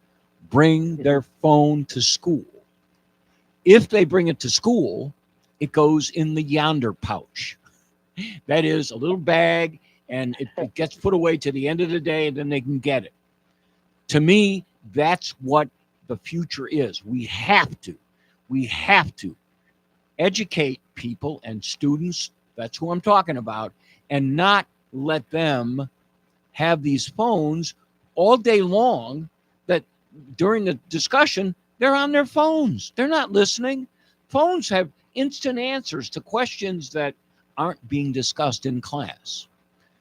bring their phone to school. If they bring it to school, it goes in the yonder pouch. That is a little bag, and it gets put away to the end of the day, and then they can get it. To me, that's what the future is. We have to educate people and students, that's who I'm talking about, and not let them have these phones all day long, that during the discussion, they're on their phones. They're not listening. Phones have instant answers to questions that aren't being discussed in class.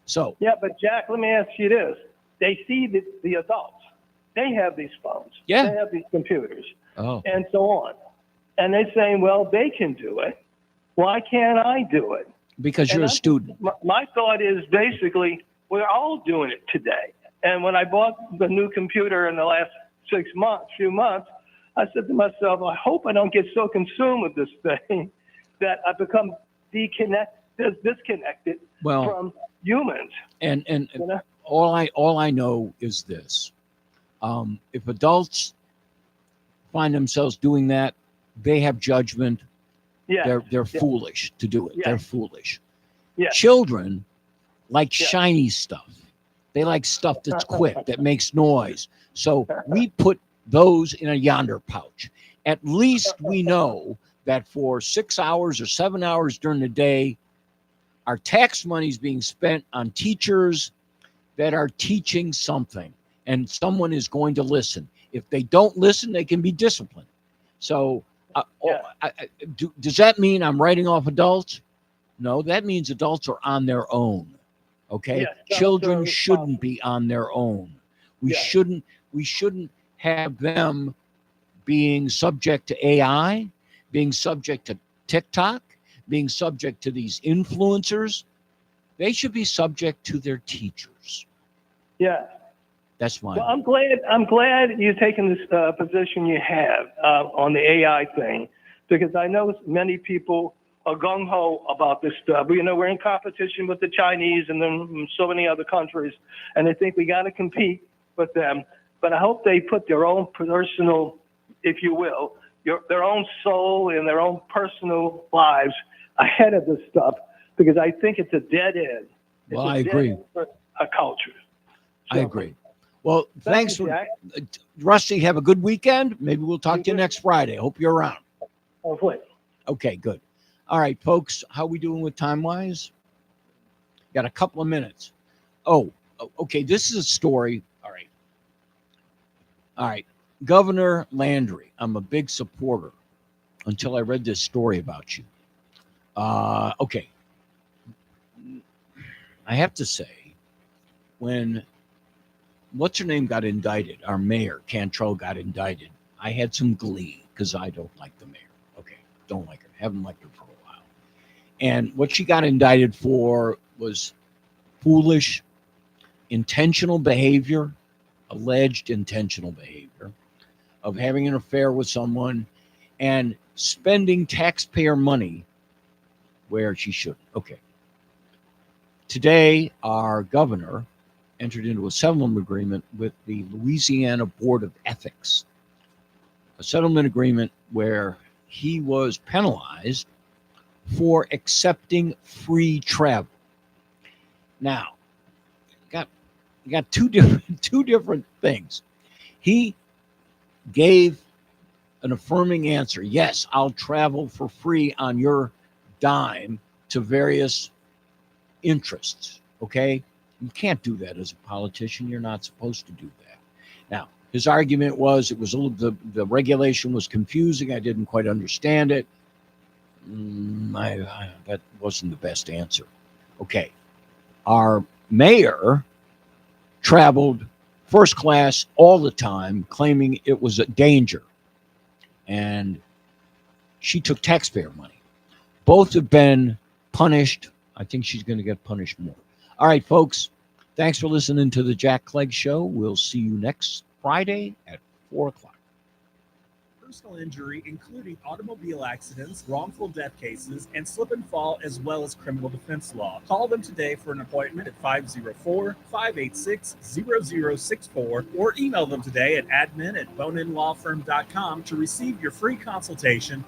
So yeah, but Jack, let me ask you this. They see the adults. They have these phones. Yeah. They have these computers. Oh. And so on. And they're saying, well, they can do it. Why can't I do it? Because you're a student. My thought is basically we're all doing it today. And when I bought the new computer in the last few months, I said to myself, I hope I don't get so consumed with this thing that I become disconnected from humans. And you know? all I know is this. If adults find themselves doing that, they have judgment. They're foolish to do it. They're foolish. Children like shiny stuff. They like stuff that's quick, that makes noise. So we put those in a yonder pouch. At least we know that for 6 hours or 7 hours during the day, our tax money is being spent on teachers that are teaching something, and someone is going to listen. If they don't listen, they can be disciplined. So does that mean I'm writing off adults? No, that means adults are on their own. Okay? Yes, Children adults are shouldn't be on their own. We shouldn't have them being subject to AI, being subject to TikTok, being subject to these influencers. They should be subject to their teachers. Yeah. That's my. Well, I'm glad you're taking this position you have on the AI thing, because I know many people are gung ho about this stuff. You know, we're in competition with the Chinese and then so many other countries, and they think we got to compete with them. But I hope they put their own personal, if you will, their own soul and their own personal lives ahead of this stuff, because I think it's a dead end. Well, I agree. For a culture. I agree. Well, thanks for Jack. Rusty. Have a good weekend. Maybe we'll talk to you next Friday. Hope you're around. Hopefully. Okay, good. All right, folks. How we doing with time wise? Got a couple of minutes. Oh, okay. This is a story. All right. Governor Landry. I'm a big supporter until I read this story about you. Okay. I have to say, when what's her name got indicted, our mayor, Cantrell, got indicted, I had some glee because I don't like the mayor. Okay, don't like her. Haven't liked her for a while. And what she got indicted for was foolish, intentional behavior, alleged intentional behavior of having an affair with someone and spending taxpayer money where she shouldn't. Okay. Today, our governor entered into a settlement agreement with the Louisiana Board of Ethics, a settlement agreement where he was penalized for accepting free travel. Now, you got two different things. He gave an affirming answer. Yes, I'll travel for free on your dime to various interests. Okay? You can't do that as a politician. You're not supposed to do that. Now, his argument was it was a little, the regulation was confusing. I didn't quite understand it. That wasn't the best answer. Okay. Our mayor traveled first class all the time, claiming it was a danger. And she took taxpayer money. Both have been punished. I think she's going to get punished more. All right, folks. Thanks for listening to the Jack Clegg Show. We'll see you next Friday at 4 o'clock. Personal injury, including automobile accidents, wrongful death cases, and slip and fall, as well as criminal defense law. Call them today for an appointment at 504-586-0064 or email them today at admin@boneinlawfirm.com to receive your free consultation